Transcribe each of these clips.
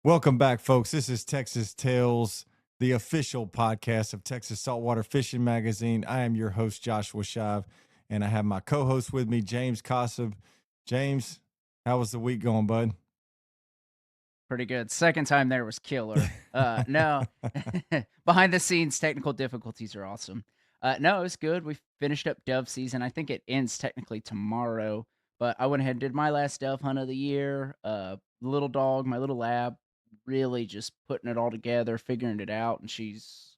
Welcome back, folks. This is Texas Tales, the official podcast of Texas Saltwater Fishing Magazine. I am your host, Joshua Shive, and I have my co host with me, James Kossab. James, how was the week going, bud? Pretty good. Second time there was killer. No, behind the scenes technical difficulties are awesome. No, it was good. We finished up dove season. I think it ends technically tomorrow, but I went ahead and did my last dove hunt of the year. Little dog, my little lab, really just putting it all together, figuring it out, and she's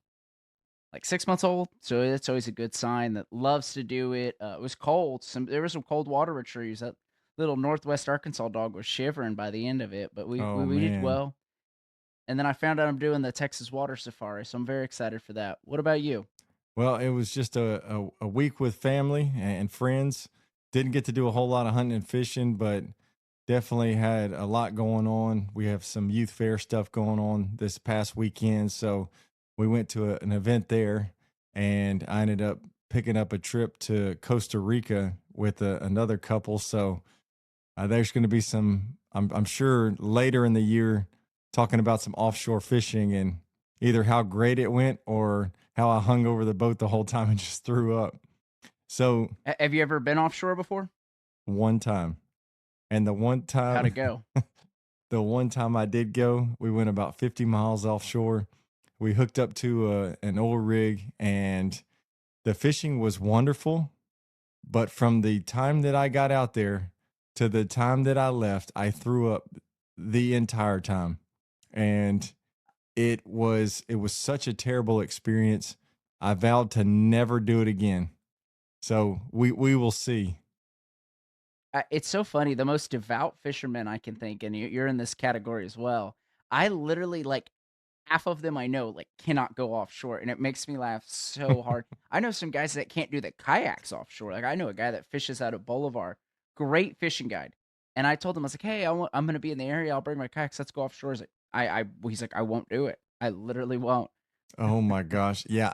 like 6 months old, so that's always a good sign that loves to do it. It was cold. There was some cold water retrieves. That little Northwest Arkansas dog was shivering by the end of it, but we Oh, we, we did man. well. And then I found out I'm doing the Texas Water Safari, so I'm very excited for that. What about you? Well, it was just a week with family and friends. Didn't get to do a whole lot of hunting and fishing, but definitely had a lot going on. We have some youth fair stuff going on this past weekend. So we went to an event there, and I ended up picking up a trip to Costa Rica with another couple. So there's going to be I'm sure later in the year, talking about some offshore fishing and either how great it went or how I hung over the boat the whole time and just threw up. So Have you ever been offshore before? one time, and How'd it go? the one time I did go, we went about 50 miles offshore. We hooked up to an oil rig, and the fishing was wonderful. But from the time that I got out there to the time that I left, I threw up the entire time. And it was such a terrible experience. I vowed to never do it again. So we will see. It's so funny. The most devout fisherman I can think, and you're in this category as well. I literally like half of them I know like cannot go offshore, and it makes me laugh so hard. I know some guys that can't do the kayaks offshore. Like I know a guy that fishes out of Bolivar, great fishing guide. And I told him I was like, "Hey, I'm going to be in the area. I'll bring my kayaks. Let's go offshore." He's like, he's like, "I won't do it. I literally won't." Oh my gosh. Yeah,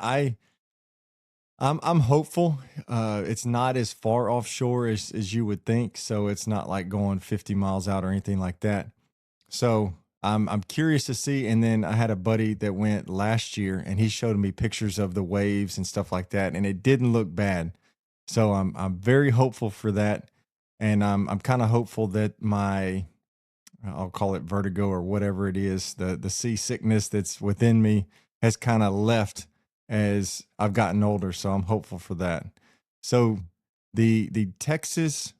I'm hopeful. It's not as far offshore as you would think, so it's not like going 50 miles out or anything like that. So I'm curious to see. And then I had a buddy that went last year, and he showed me pictures of the waves and stuff like that, and it didn't look bad. So I'm very hopeful for that, and I'm kind of hopeful that my I'll call it vertigo or whatever it is, the seasickness that's within me has kind of left as I've gotten older. So I'm hopeful for that. So the Texas,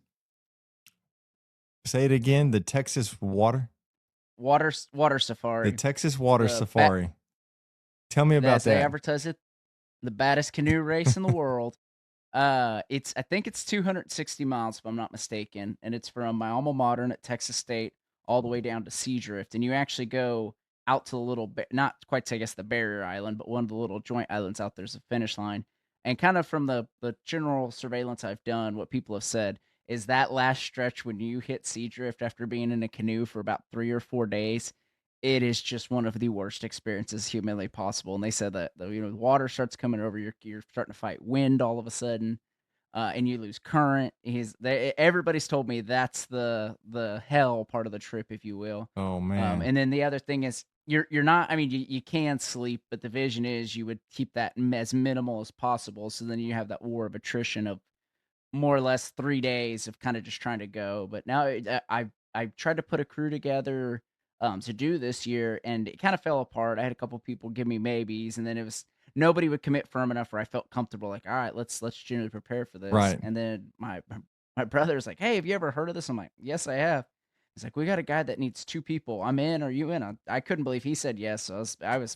say it again, Water the safari. Texas water The bat safari. Tell me about as they that. advertise it, the baddest canoe race in the world. It's I think it's 260 miles if I'm not mistaken, and it's from my alma mater at Texas State all the way down to Seadrift, and you actually go out to the little not quite to, I guess, the barrier island, but one of the little joint islands out there's a finish line. And kind of from the general surveillance I've done, what people have said is that last stretch when you hit Seadrift after being in a canoe for about 3 or 4 days, it is just one of the worst experiences humanly possible. And they said that the water starts coming over, you're starting to fight wind all of a sudden, and you lose current. Everybody's told me that's the hell part of the trip, if you will. Oh man. And then the other thing is you're not. I mean, you can sleep, but the vision is you would keep that as minimal as possible. So then you have that war of attrition of more or less 3 days of kind of just trying to go. But now I've tried to put a crew together to do this year, and it kind of fell apart. I had a couple people give me maybes, and then it was nobody would commit firm enough where I felt comfortable. Like, all right, let's genuinely prepare for this. Right. And then my brother's like, "Hey, have you ever heard of this?" I'm like, "Yes, I have." He's like, "We got a guy that needs 2 people. I'm in. Are you in?" I couldn't believe he said yes. So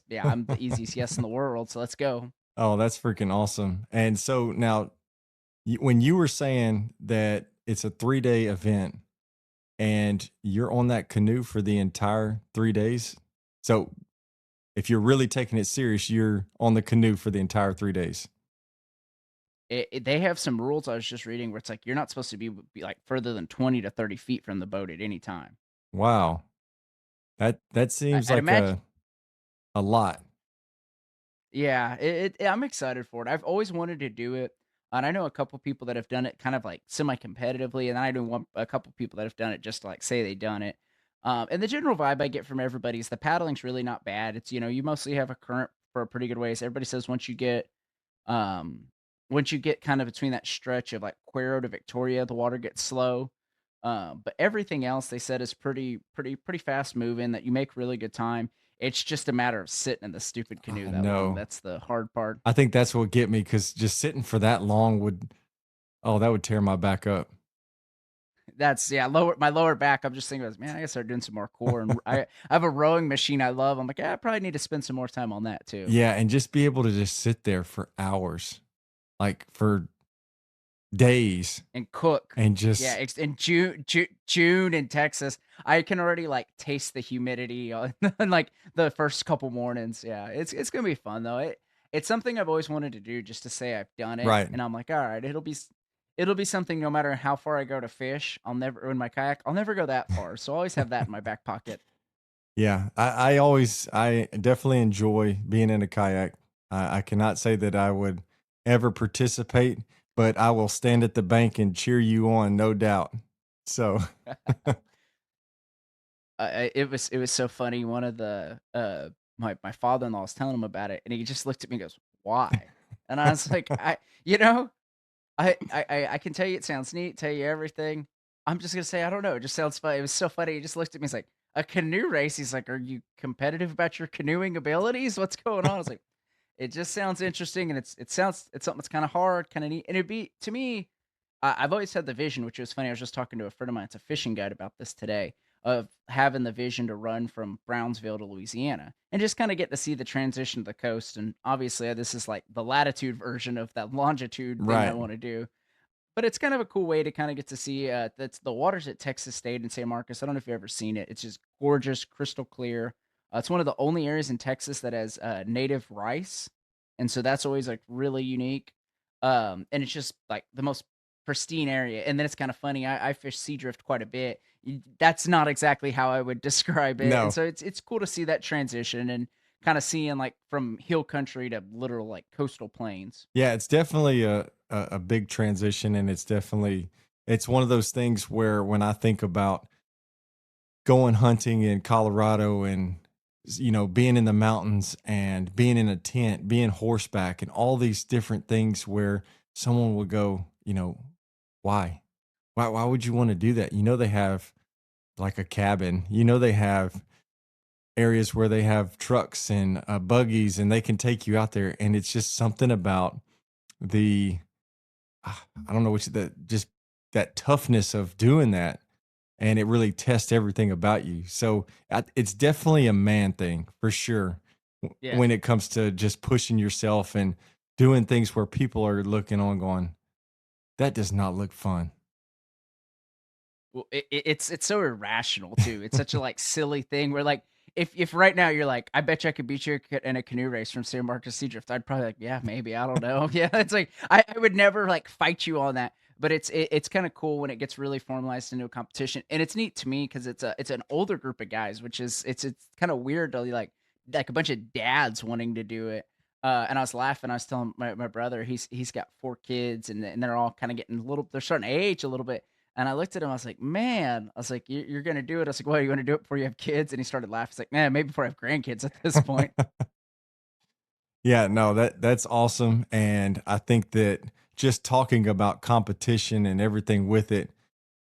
yeah, I'm the easiest yes in the world. So let's go. Oh, that's freaking awesome. And so now, when you were saying that it's a 3-day event and you're on that canoe for the entire 3 days, so if you're really taking it serious, you're on the canoe for the entire 3 days. They have some rules I was just reading where it's like you're not supposed to be like further than 20 to 30 feet from the boat at any time. Wow. That seems I'd like imagine, a lot. yeah. I'm excited for it. I've always wanted to do it, and I know a couple people that have done it kind of like semi competitively, and I know a couple people that have done it just to, like say they done it. And the general vibe I get from everybody is the paddling's really not bad. It's, you mostly have a current for a pretty good ways. Everybody says um, once you get kind of between that stretch of like Cuero to Victoria, the water gets slow. But everything else they said is pretty fast moving. That you make really good time. It's just a matter of sitting in the stupid canoe I that long. know. That's the hard part. I think that's what get me because just sitting for that long oh, that would tear my back up. That's yeah, lower back. I'm just thinking, man, I gotta start doing some more core. And I have a rowing machine I love. I'm like, yeah, I probably need to spend some more time on that too. Yeah, and just be able to just sit there for hours, like for days, And cook. and Yeah, just in June in Texas, I can already like taste the humidity on, on like the first couple mornings. Yeah, it's gonna be fun though. It's something I've always wanted to do, just to say I've done it, right. and I'm like, all right, it'll be something. No matter how far I go to fish, I'll never in my kayak. I'll never go that far, so I always have that in my back pocket. Yeah, I definitely enjoy being in a kayak. I cannot say that I would ever participate, but I will stand at the bank and cheer you on, no doubt. So, It was so funny. One of the my father in law was telling him about it, and he just looked at me and goes, "Why?" And I was like, you know, I can tell you it sounds neat, tell you everything. I'm just gonna say I don't know. It just sounds funny. It was so funny. He just looked at me. He's like, "A canoe race." He's like, "Are you competitive about your canoeing abilities? What's going on?" I was like, "It just sounds interesting, and it's something that's kind of hard, kind of neat, and it'd be to me." I've always had the vision, which was funny. I was just talking to a friend of mine. It's a fishing guide about this today of having the vision to run from Brownsville to Louisiana and just kind of get to see the transition to the coast. And obviously, this is like the latitude version of that longitude thing I right. want to do. But it's kind of a cool way to kind of get to see that's the waters at Texas State in San Marcos. I don't know if you've ever seen it. It's just gorgeous, crystal clear. It's one of the only areas in Texas that has native rice, and so that's always like really unique. And it's just like the most pristine area. And then it's kind of funny. I fish sea drift quite a bit. That's not exactly how I would describe it, and No. so it's cool to see that transition and kind of seeing like from hill country to literal like coastal plains. Yeah, it's definitely a big transition, and it's one of those things where when I think about going hunting in Colorado and being in the mountains and being in a tent, being horseback and all these different things where someone will go, why? Why would you want to do that? They have like a cabin. They have areas where they have trucks and buggies and they can take you out there and it's just something about the I don't know which that just that toughness of doing that and it really tests everything about you. So it's definitely a man thing for sure Yeah. when it comes to just pushing yourself and doing things where people are looking on going, that does not look fun. Well, it's so irrational too. It's such a like silly thing where like if right now you're like, I bet you I could beat you in a canoe race from San Marcos Sea Drift, I'd probably like, yeah, maybe I don't know. Yeah, it's like I would never like fight you on that. But it's kind of cool when it gets really formalized into a competition, and it's neat to me because it's an older group of guys, which is it's kind of weird to like a bunch of dads wanting to do it. And I was laughing. I was telling my brother he's got 4 kids, and they're all kind of getting a little. They're starting to age a little bit, and I looked at him, I was like, "Man," I was like, "You're gonna do it?" I was like, "What, you wanna do it before you have kids?" And he started laughing. He's like, "Man, maybe before I have grandkids at this point." Yeah, no, that's awesome. And I think that just talking about competition and everything with it,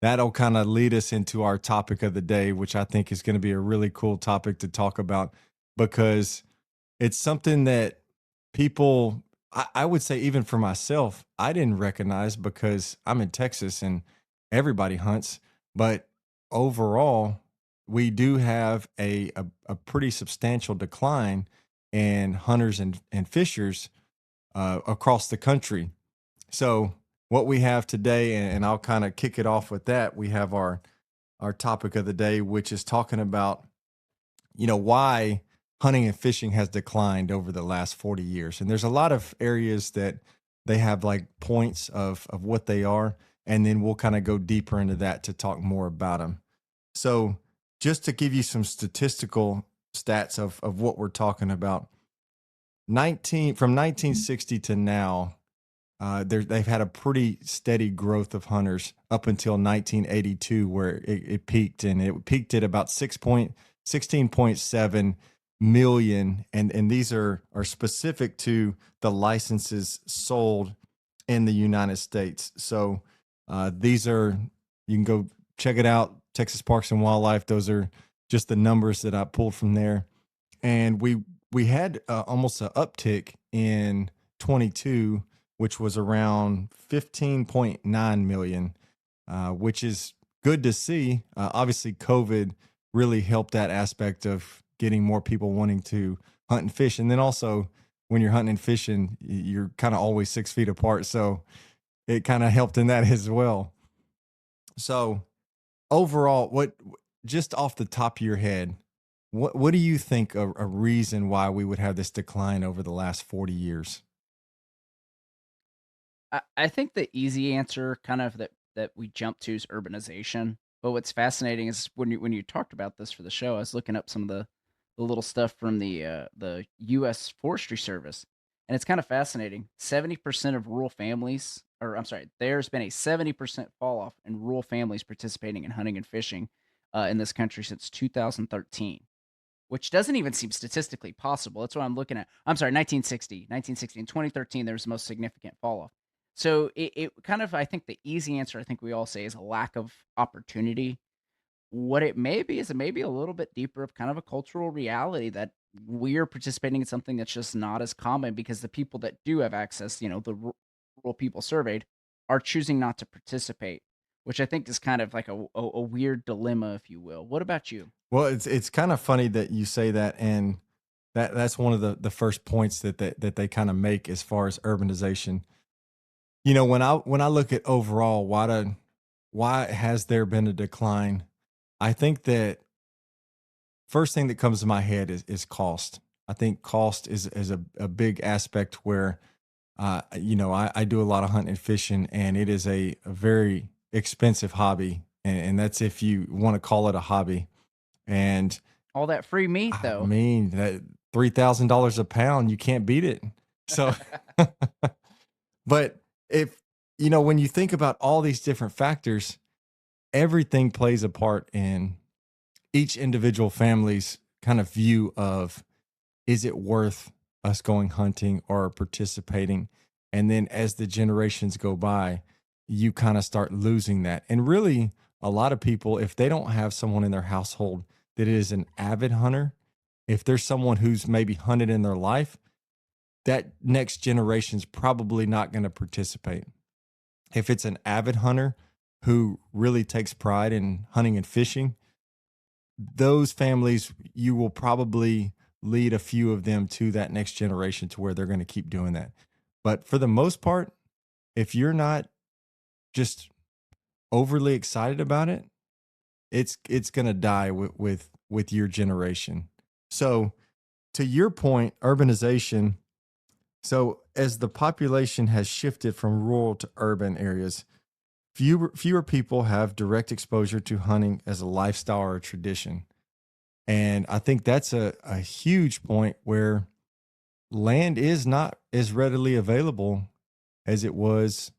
that'll kind of lead us into our topic of the day, which I think is going to be a really cool topic to talk about because it's something that people, I would say, even for myself, I didn't recognize because I'm in Texas and everybody hunts. But overall, we do have a pretty substantial decline in hunters and fishers across the country. So, what we have today, and I'll kind of kick it off with that, we have our topic of the day, which is talking about why hunting and fishing has declined over the last 40 years. And there's a lot of areas that they have like points of what they are, and then we'll kind of go deeper into that to talk more about them. So, just to give you some statistical stats of what we're talking about, 19 from 1960 to now, they've had a pretty steady growth of hunters up until 1982, where it peaked, and it peaked at about 16.7 million, and these are specific to the licenses sold in the United States. So these are, you can go check it out, Texas Parks and Wildlife. Those are just the numbers that I pulled from there, and we had almost an uptick in 22, which was around 15.9 million, which is good to see. Obviously, COVID really helped that aspect of getting more people wanting to hunt and fish, and then also when you're hunting and fishing, you're kind of always 6 feet apart, so it kind of helped in that as well. So overall, what, just off the top of your head, what do you think a reason why we would have this decline over the last 40 years? I think the easy answer kind of that we jump to is urbanization. But what's fascinating is when you talked about this for the show, I was looking up some of the little stuff from the U.S. Forestry Service, and it's kind of fascinating. 70% of rural families, or I'm sorry, there's been a 70% fall off in rural families participating in hunting and fishing in this country since 2013, which doesn't even seem statistically possible. That's what I'm looking at. I'm sorry, 1960. In 2013, there was the most significant fall off. So it kind of, I think the easy answer, I think we all say, is a lack of opportunity. What it may be is it may be a little bit deeper of kind of a cultural reality that we're participating in something that's just not as common because the people that do have access, the rural people surveyed, are choosing not to participate, which I think is kind of like a weird dilemma, if you will. What about you? Well, it's kind of funny that you say that, and that's one of the first points that they kind of make as far as urbanization. You know, when I look at overall why has there been a decline? I think that first thing that comes to my head is cost. I think cost is a big aspect where I do a lot of hunting and fishing, and it is a very expensive hobby, and that's if you want to call it a hobby. And All that free meat, I though. mean, that $3,000 a pound, you can't beat it. So, but if when you think about all these different factors, everything plays a part in each individual family's kind of view of, is it worth us going hunting or participating? And then as the generations go by, you kind of start losing that. And really, a lot of people, if they don't have someone in their household that is an avid hunter, if there's someone who's maybe hunted in their life, that next generation's probably not going to participate. If it's an avid hunter who really takes pride in hunting and fishing, those families, you will probably lead a few of them to that next generation to where they're going to keep doing that. But for the most part, if you're not just overly excited about it, it's going to die with your generation. So, to your point, urbanization. So, as the population has shifted from rural to urban areas, fewer people have direct exposure to hunting as a lifestyle or a tradition. And I think that's a huge point where land is not as readily available as it was,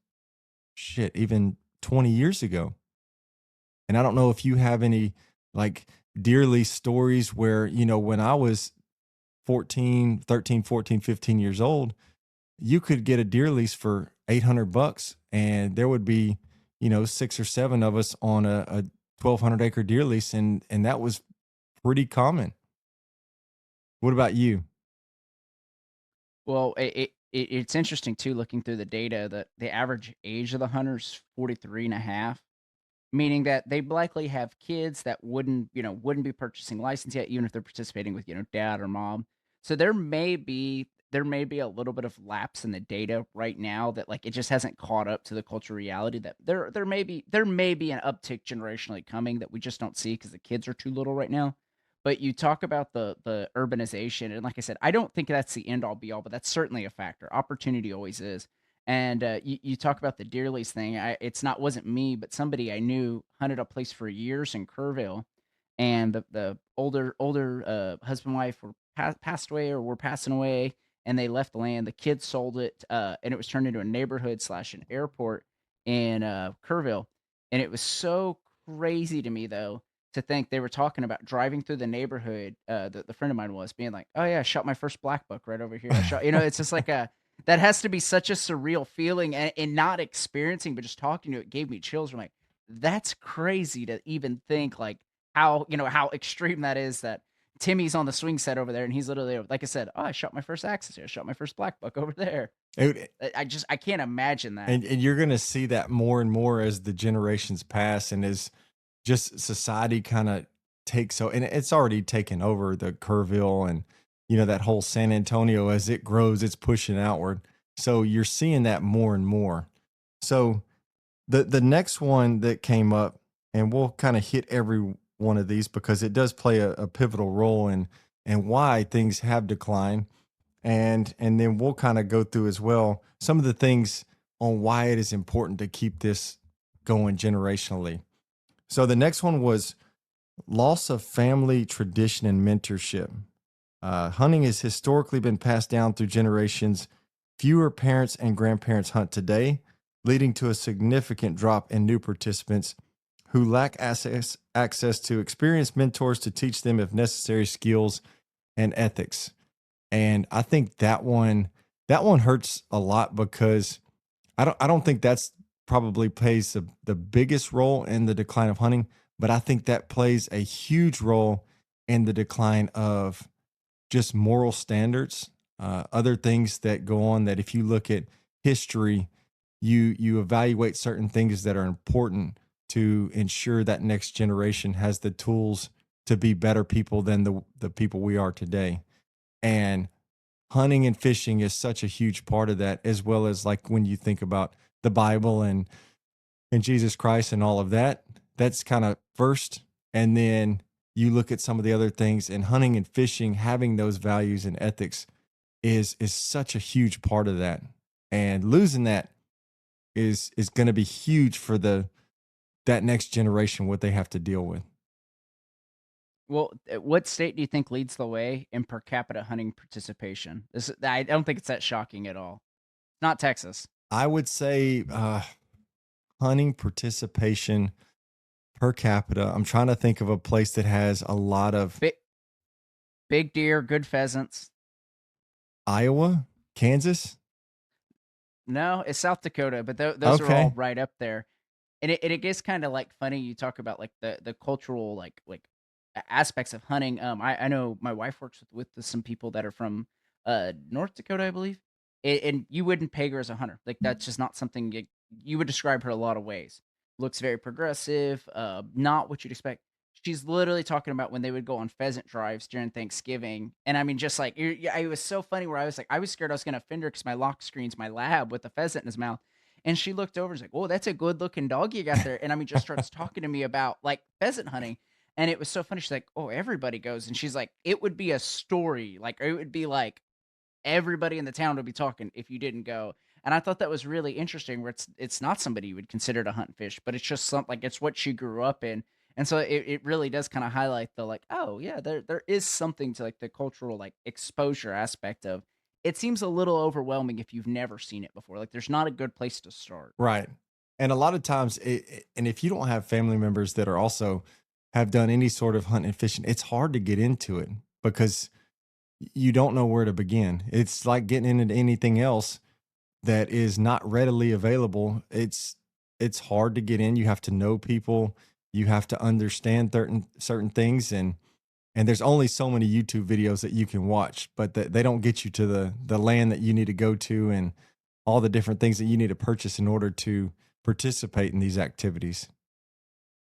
shit, even 20 years ago. And I don't know if you have any like deer lease stories where, when I was 14, 13, 14, 15 years old, you could get a deer lease for $800, and there would be, six or seven of us on a 1,200 acre deer lease. And that was pretty common. What about you? Well, it's interesting too, looking through the data that the average age of the hunters 43 and a half, meaning that they likely have kids that wouldn't be purchasing license yet, even if they're participating with, dad or mom. So there may be a little bit of lapse in the data right now that like it just hasn't caught up to the cultural reality that there may be an uptick generationally coming that we just don't see because the kids are too little right now. But you talk about the urbanization, and like I said, I don't think that's the end all be all, but that's certainly a factor. Opportunity always is. And you talk about the deer lease thing. It's not wasn't me, but somebody I knew hunted a place for years in Kerrville, and the older husband and wife passed away or were passing away, and they left the land. The kids sold it, and it was turned into a neighborhood slash an airport in Kerrville. And it was so crazy to me though to think they were talking about driving through the neighborhood. The friend of mine was being like, "Oh yeah, I shot my first black buck right over here. I shot." It's just like a that has to be such a surreal feeling, and not experiencing, but just talking to it gave me chills. I'm like, that's crazy to even think like how how extreme that is. That Timmy's on the swing set over there, and he's literally like I said, "Oh, I shot my first axis here. I shot my first black buck over there." It- I can't imagine that. and you're going to see that more and more as the generations pass and as just society kind of takes and it's already taken over the Kerrville and that whole San Antonio. As it grows, it's pushing outward, so you're seeing that more and more. So the next one that came up, and we'll kind of hit every one of these because it does play a pivotal role in and why things have declined, and then we'll kind of go through as well some of the things on why it is important to keep this going generationally. So the next one was loss of family tradition and mentorship. Hunting has historically been passed down through generations. Fewer parents and grandparents hunt today, leading to a significant drop in new participants who lack access to experienced mentors to teach them, if necessary, skills and ethics. And I think that one hurts a lot because I don't think that's probably plays the biggest role in the decline of hunting, but I think that plays a huge role in the decline of just moral standards, other things that go on. That if you look at history, you evaluate certain things that are important to ensure that next generation has the tools to be better people than the people we are today. And hunting and fishing is such a huge part of that, as well as like when you think about the Bible and Jesus Christ and all of that, that's kind of first. And then you look at some of the other things, and hunting and fishing, having those values and ethics is such a huge part of that. And losing that is going to be huge for that next generation, what they have to deal with. Well, what state do you think leads the way in per capita hunting participation? I don't think it's that shocking at all. Not Texas. I would say hunting participation per capita. I'm trying to think of a place that has a lot of Big, big deer, good pheasants. Iowa, Kansas. No, it's South Dakota, but those are all Okay. right up there. And it gets kind of like funny. You talk about like the cultural aspects of hunting. I know my wife works with some people that are from North Dakota, I believe, and you wouldn't peg her as a hunter. Like that's just not something you would describe her a lot of ways. Looks very progressive, not what you'd expect. She's literally talking about when they would go on pheasant drives during Thanksgiving, and I mean, just like it was so funny. Where I was like, I was scared I was gonna offend her because my lock screen's my lab with a pheasant in his mouth. And she looked over and was like, "Oh, that's a good looking dog you got there." And I mean, just starts talking to me about like pheasant hunting. And it was so funny. She's like, "Oh, everybody goes." And she's like, "It would be a story. Like it would be like everybody in the town would be talking if you didn't go." And I thought that was really interesting where it's not somebody you would consider to hunt and fish, but it's just something like it's what she grew up in. And so it really does kind of highlight the like, oh yeah, there is something to like the cultural like exposure aspect of it seems a little overwhelming if you've never seen it before. Like there's not a good place to start. Right. And a lot of times, and if you don't have family members that are also have done any sort of hunting and fishing, it's hard to get into it because you don't know where to begin. It's like getting into anything else that is not readily available. It's hard to get in. You have to know people. You have to understand certain things, and there's only so many YouTube videos that you can watch, but they don't get you to the land that you need to go to and all the different things that you need to purchase in order to participate in these activities.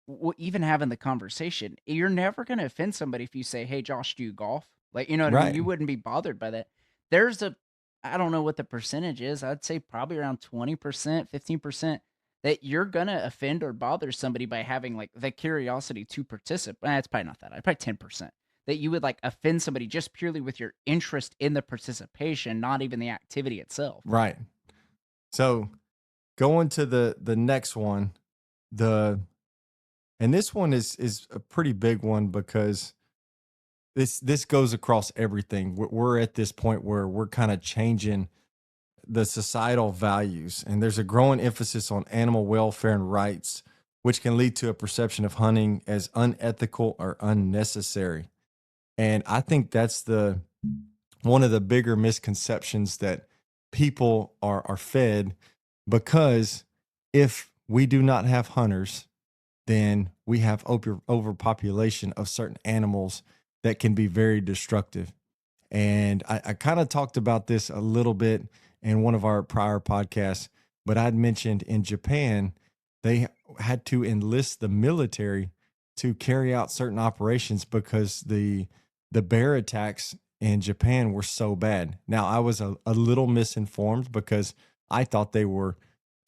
Well, even having the conversation, you're never going to offend somebody if you say, "Hey, Josh, do you golf?" Like, you know what I mean? Right. You wouldn't be bothered by that. There's I don't know what the percentage is. I'd say probably around 20%, 15% that you're going to offend or bother somebody by having like the curiosity to participate. It's probably not that. Probably 10% that you would like offend somebody just purely with your interest in the participation, not even the activity itself. Right. So going to the next one, the and this one is a pretty big one because this goes across everything. We're at this point where we're kind of changing the societal values, and there's a growing emphasis on animal welfare and rights, which can lead to a perception of hunting as unethical or unnecessary. And I think that's the one of the bigger misconceptions that people are fed, because if we do not have hunters, then we have overpopulation of certain animals that can be very destructive. And I kind of talked about this a little bit in one of our prior podcasts, but I'd mentioned in Japan, they had to enlist the military to carry out certain operations because the bear attacks in Japan were so bad. Now, I was a little misinformed because I thought they were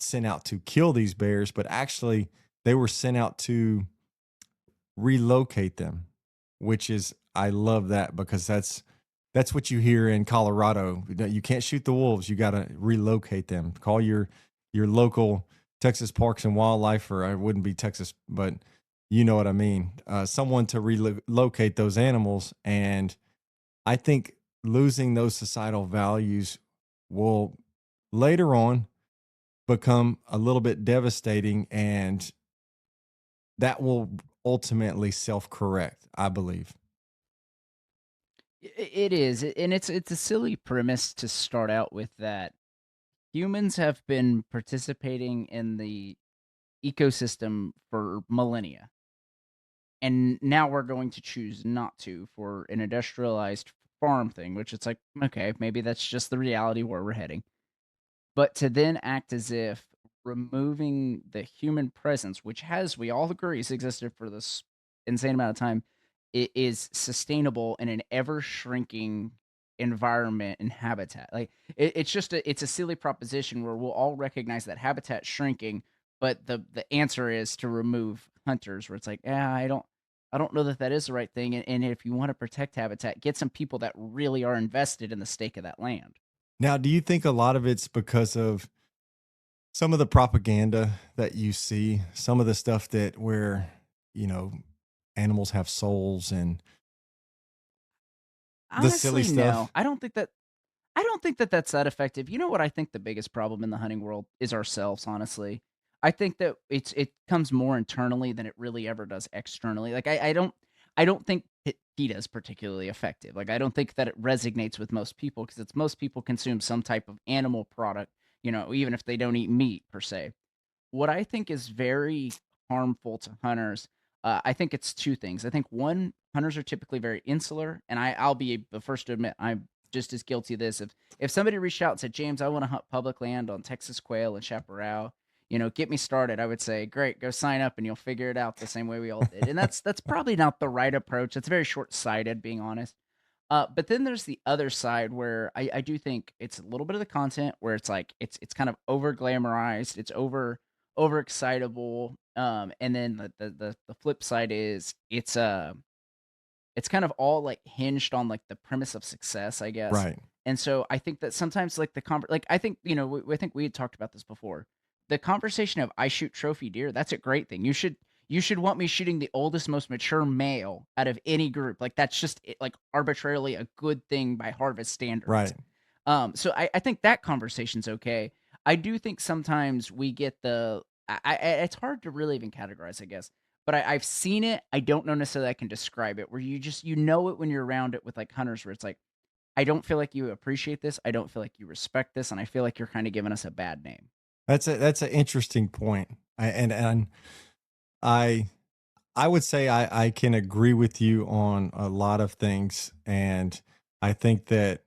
sent out to kill these bears, but actually they were sent out to relocate them, which is, I love that because that's what you hear in Colorado. You can't shoot the wolves. You got to relocate them. Call your local Texas Parks and Wildlife, or I wouldn't be Texas, but you know what I mean. Someone to relocate those animals, and I think losing those societal values will later on become a little bit devastating, and that will ultimately self correct, I believe. It is, and it's a silly premise to start out with that humans have been participating in the ecosystem for millennia, and now we're going to choose not to for an industrialized farm thing, which it's like, okay, maybe that's just the reality where we're heading. But to then act as if removing the human presence, which has, we all agree, has existed for this insane amount of time, it is sustainable in an ever shrinking environment and habitat. Like it's just it's a silly proposition where we'll all recognize that habitat shrinking, but the answer is to remove hunters. Where it's like, yeah, I don't know that that is the right thing. And if you want to protect habitat, get some people that really are invested in the stake of that land. Now, do you think a lot of it's because of some of the propaganda that you see, some of the stuff that where, you know, animals have souls and the silly Honestly, no. stuff? I don't think that that's that effective. You know what I think the biggest problem in the hunting world is ourselves, honestly. I think that it comes more internally than it really ever does externally. Like I don't think PETA is particularly effective. Like I don't think that it resonates with most people because it's most people consume some type of animal product, even if they don't eat meat per se. What I think is very harmful to hunters, I think it's two things. I think one, hunters are typically very insular, and I'll be the first to admit I'm just as guilty of this. If somebody reached out and said, James, I want to hunt public land on Texas quail and chaparral, get me started, I would say, great, go sign up and you'll figure it out the same way we all did. And that's probably not the right approach. It's very short sighted, being honest. But then there's the other side where I do think it's a little bit of the content where it's like it's kind of over glamorized, it's over excitable. And then the flip side is it's kind of all like hinged on like the premise of success, I guess. Right. And so I think that sometimes like like I think I think we had talked about this before. The conversation of I shoot trophy deer, that's a great thing. You should want me shooting the oldest, most mature male out of any group. Like that's just like arbitrarily a good thing by harvest standards. Right. So I think that conversation's okay. I do think sometimes we get it's hard to really even categorize, I guess. But I've seen it. I don't know necessarily I can describe it. Where you know it when you're around it with like hunters, where it's like, I don't feel like you appreciate this. I don't feel like you respect this, and I feel like you're kind of giving us a bad name. That's an interesting point. And I I would say I can agree with you on a lot of things, and I think that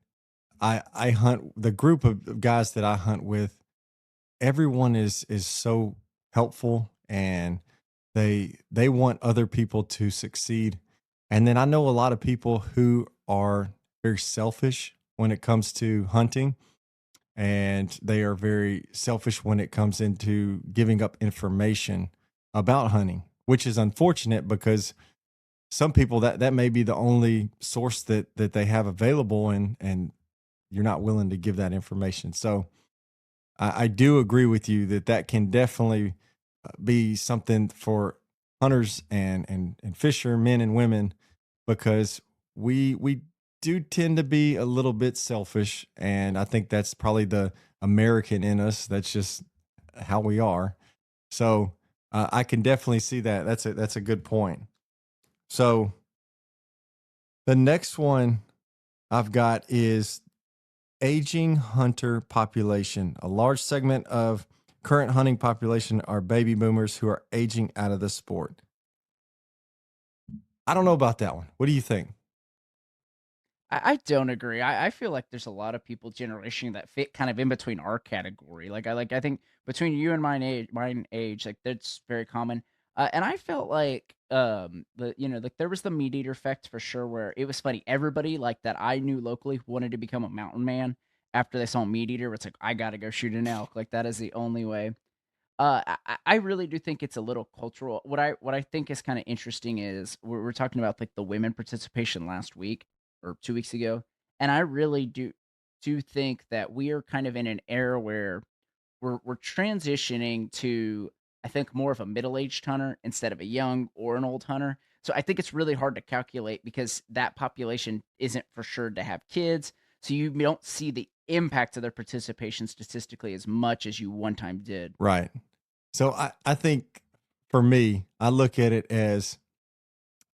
I hunt the group of guys that I hunt with. Everyone is so helpful, and they want other people to succeed. And then I know a lot of people who are very selfish when it comes to hunting, and they are very selfish when it comes into giving up information about hunting, which is unfortunate because some people that may be the only source that they have available, and you're not willing to give that information. So I do agree with you that that can definitely be something for hunters and fishermen and women, because we do tend to be a little bit selfish, and I think that's probably the American in us. That's just how we are. So I can definitely see that. That's a good point. So the next one I've got is aging hunter population. A large segment of current hunting population are baby boomers who are aging out of the sport. I don't know about that one. What do you think? I don't agree. I feel like there's a lot of people generation that fit kind of in between our category. I think between you and mine age, like that's very common. And I felt like like there was the meat eater effect for sure where it was funny. Everybody like that I knew locally wanted to become a mountain man after they saw meat eater. It's like I gotta go shoot an elk. Like that is the only way. I really do think it's a little cultural. What I think is kind of interesting is we're talking about like the women participation last week or 2 weeks ago, and I really do think that we are kind of in an era where we're transitioning to I think more of a middle aged hunter instead of a young or an old hunter. So I think it's really hard to calculate because that population isn't for sure to have kids. So you don't see the impact of their participation statistically as much as you one time did. Right. So I think for me, I look at it as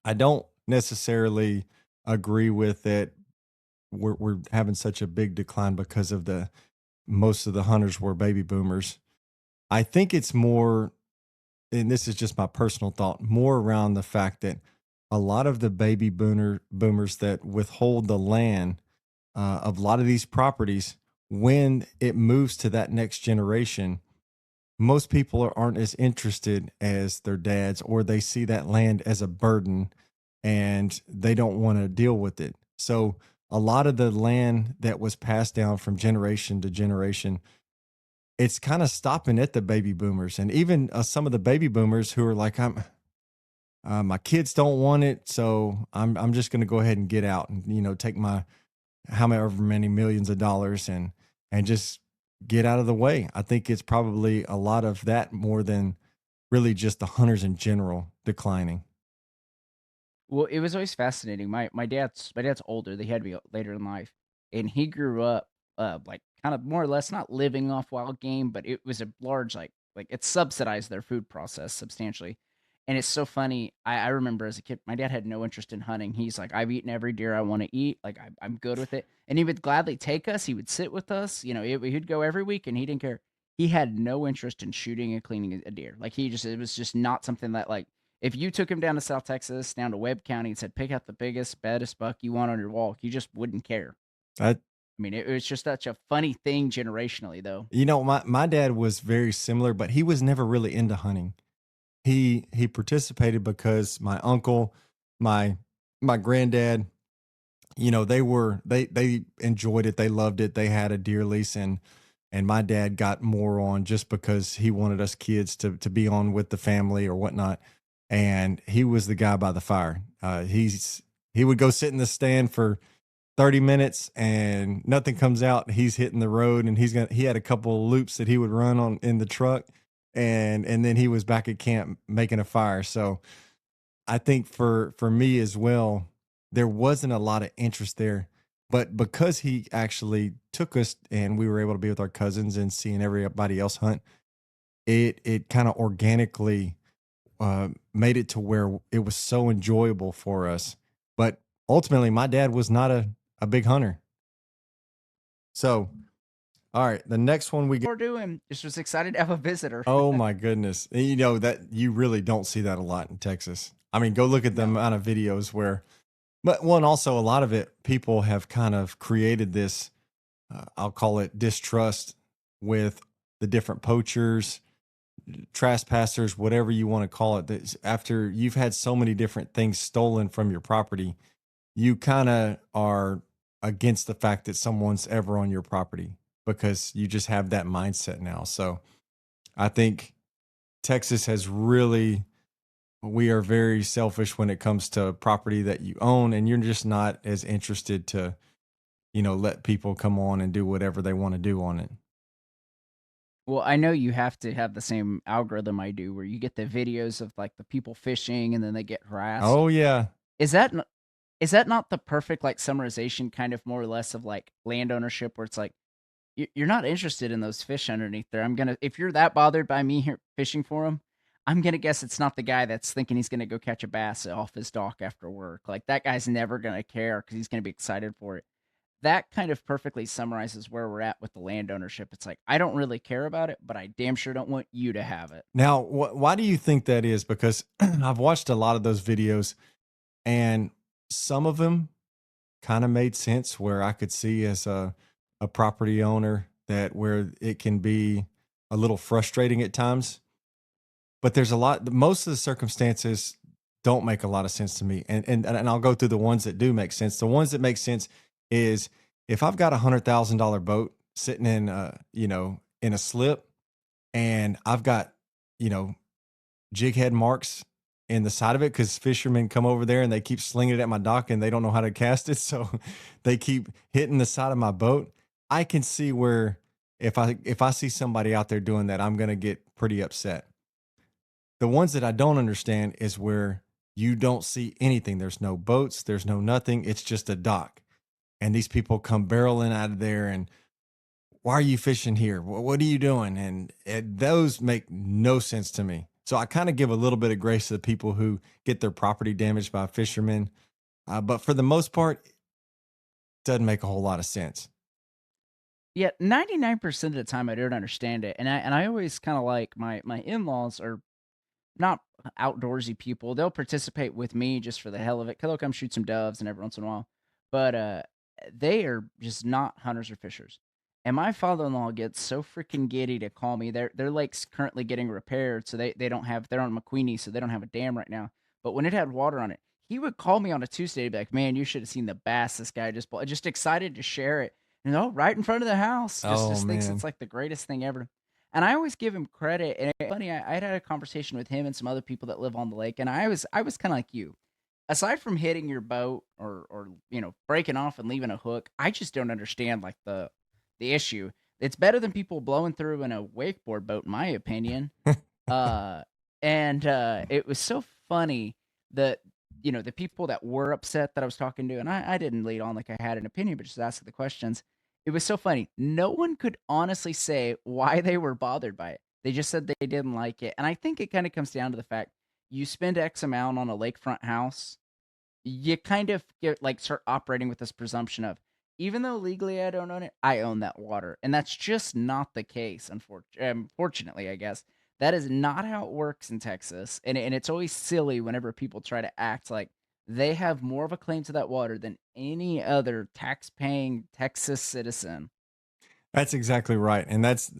I don't necessarily agree with that we're having such a big decline because of the most of the hunters were baby boomers. I think it's more, and this is just my personal thought, more around the fact that a lot of the baby boomers that withhold the land of a lot of these properties, when it moves to that next generation, most people aren't as interested as their dads, or they see that land as a burden and they don't want to deal with it. So, a lot of the land that was passed down from generation to generation, it's kind of stopping at the baby boomers. And even some of the baby boomers who are like, my kids don't want it. So, I'm just going to go ahead and get out and, take my however many millions of dollars and just get out of the way. I think it's probably a lot of that more than really just the hunters in general declining. Well, it was always fascinating. My dad's older. They had me later in life, and he grew up like kind of more or less not living off wild game, but it was a large like it subsidized their food process substantially. And it's so funny. I remember as a kid, my dad had no interest in hunting. He's like, I've eaten every deer I want to eat. Like I'm good with it. And he would gladly take us. He would sit with us. He'd go every week, and he didn't care. He had no interest in shooting and cleaning a deer. Like it was just not something that like if you took him down to South Texas, down to Webb County, and said, "Pick out the biggest, baddest buck you want on your wall," he just wouldn't care. I, I mean, it was just such a funny thing generationally, though. my dad was very similar, but he was never really into hunting. He participated because my uncle, my my granddad, they enjoyed it, they loved it, they had a deer lease, and my dad got more on just because he wanted us kids to be on with the family or whatnot. And he was the guy by the fire. He would go sit in the stand for 30 minutes and nothing comes out. He's hitting the road, and he had a couple of loops that he would run on in the truck, and then he was back at camp making a fire. So I think for me as well, there wasn't a lot of interest there. But because he actually took us and we were able to be with our cousins and seeing everybody else hunt, it kind of organically made it to where it was so enjoyable for us. But ultimately, my dad was not a big hunter. So, all right, the next one we get. We're doing just was excited to have a visitor. Oh my goodness. And that you really don't see that a lot in Texas. I mean, go look at the No. amount of videos where, but one also a lot of it, people have kind of created this, I'll call it distrust with the different poachers, trespassers, whatever you want to call it. After you've had so many different things stolen from your property, you kind of are against the fact that someone's ever on your property because you just have that mindset now. So I think Texas has really, we are very selfish when it comes to property that you own, and you're just not as interested to, let people come on and do whatever they want to do on it. Well, I know you have to have the same algorithm I do, where you get the videos of like the people fishing and then they get harassed. Oh, yeah. Is that is that not the perfect, like, summarization kind of more or less of, like, land ownership where it's like, you're not interested in those fish underneath there. I'm gonna if you're that bothered by me here fishing for him, I'm gonna guess it's not the guy that's thinking he's gonna go catch a bass off his dock after work. Like, that guy's never gonna care because he's gonna be excited for it. That kind of perfectly summarizes where we're at with the land ownership. It's like, I don't really care about it, but I damn sure don't want you to have it. Now, why do you think that is? Because I've watched a lot of those videos, and some of them kind of made sense where I could see as a property owner that where it can be a little frustrating at times. But there's a lot. Most of the circumstances don't make a lot of sense to me, and I'll go through the ones that do make sense. The ones that make sense is if I've got $100,000 boat sitting in in a slip, and I've got you know jig head marks in the side of it because fishermen come over there and they keep slinging it at my dock and they don't know how to cast it, so they keep hitting the side of my boat. I can see where if I see somebody out there doing that, I'm gonna get pretty upset. The ones that I don't understand is where you don't see anything. There's no boats, there's no nothing. It's just a dock. And these people come barreling out of there and why are you fishing here? What are you doing? And those make no sense to me. So I kind of give a little bit of grace to the people who get their property damaged by fishermen. But for the most part, it doesn't make a whole lot of sense. Yeah, 99% of the time I don't understand it. And I always kind of like my in-laws are not outdoorsy people. They'll participate with me just for the hell of it. 'Cause they'll come shoot some doves and every once in a while. But they are just not hunters or fishers. And my father-in-law gets so freaking giddy to call me. Their lake's currently getting repaired, so they don't have they're on McQueenie, so they don't have a dam right now. But when it had water on it, he would call me on a Tuesday to be like, "Man, you should have seen the bass this guy just bought." Just excited to share it. Right in front of the house. Just Oh just thinks it's man. like the greatest thing ever. And I always give him credit, and it's funny, I had a conversation with him and some other people that live on the lake, and I was kinda like you. Aside from hitting your boat or breaking off and leaving a hook, I just don't understand, like, the issue. It's better than people blowing through in a wakeboard boat, in my opinion. Uh, it was so funny that, the people that were upset that I was talking to, and I didn't lead on like I had an opinion, but just asking the questions. It was so funny. No one could honestly say why they were bothered by it. They just said they didn't like it. And I think it kind of comes down to the fact you spend X amount on a lakefront house, you kind of start operating with this presumption of even though legally I don't own it, I own that water. And that's just not the case, unfortunately, I guess. That is not how it works in Texas. And it's always silly whenever people try to act like they have more of a claim to that water than any other tax-paying Texas citizen. That's exactly right. And that's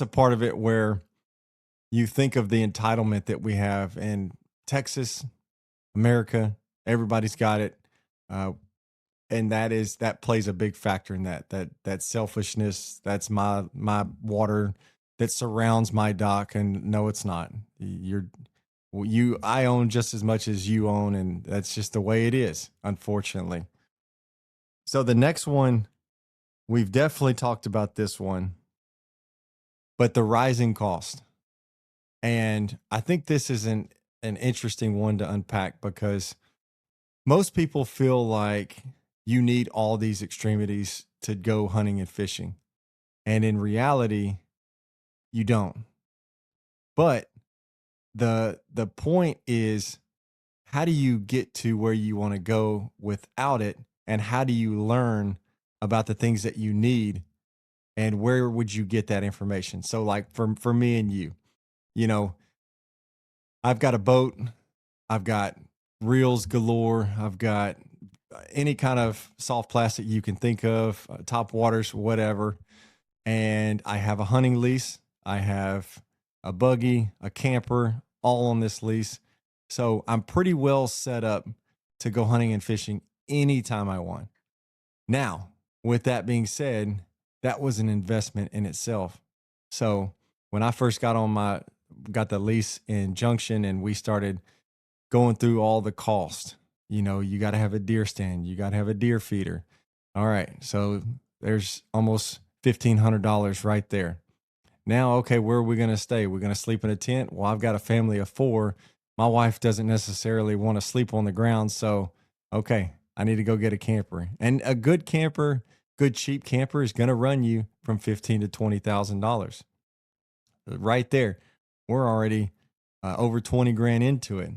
a part of it where you think of the entitlement that we have in Texas, America, everybody's got it. Uh, and that plays a big factor in that selfishness. That's my water that surrounds my dock. And no, it's not. I own just as much as you own, and that's just the way it is, unfortunately. So the next one, we've definitely talked about this one, but the rising cost. And I think this is an interesting one to unpack because most people feel like you need all these extremities to go hunting and fishing. And in reality, you don't. But the point is how do you get to where you want to go without it? And how do you learn about the things that you need? And where would you get that information? So like for me and you know, I've got a boat, I've got reels galore, I've got any kind of soft plastic you can think of, top waters, whatever. And I have a hunting lease. I have a buggy, a camper, all on this lease. So I'm pretty well set up to go hunting and fishing anytime I want. Now, with that being said, that was an investment in itself. So when I first got the lease in Junction and we started going through all the cost, you got to have a deer stand, you got to have a deer feeder. All right. So there's almost $1,500 right there. Now, okay, where are we going to stay? We're going to sleep in a tent. Well, I've got a family of four. My wife doesn't necessarily want to sleep on the ground. So, okay, I need to go get a camper. And a good camper, good cheap camper is going to run you from 15 to $20,000. Right there. We're already over 20 grand into it.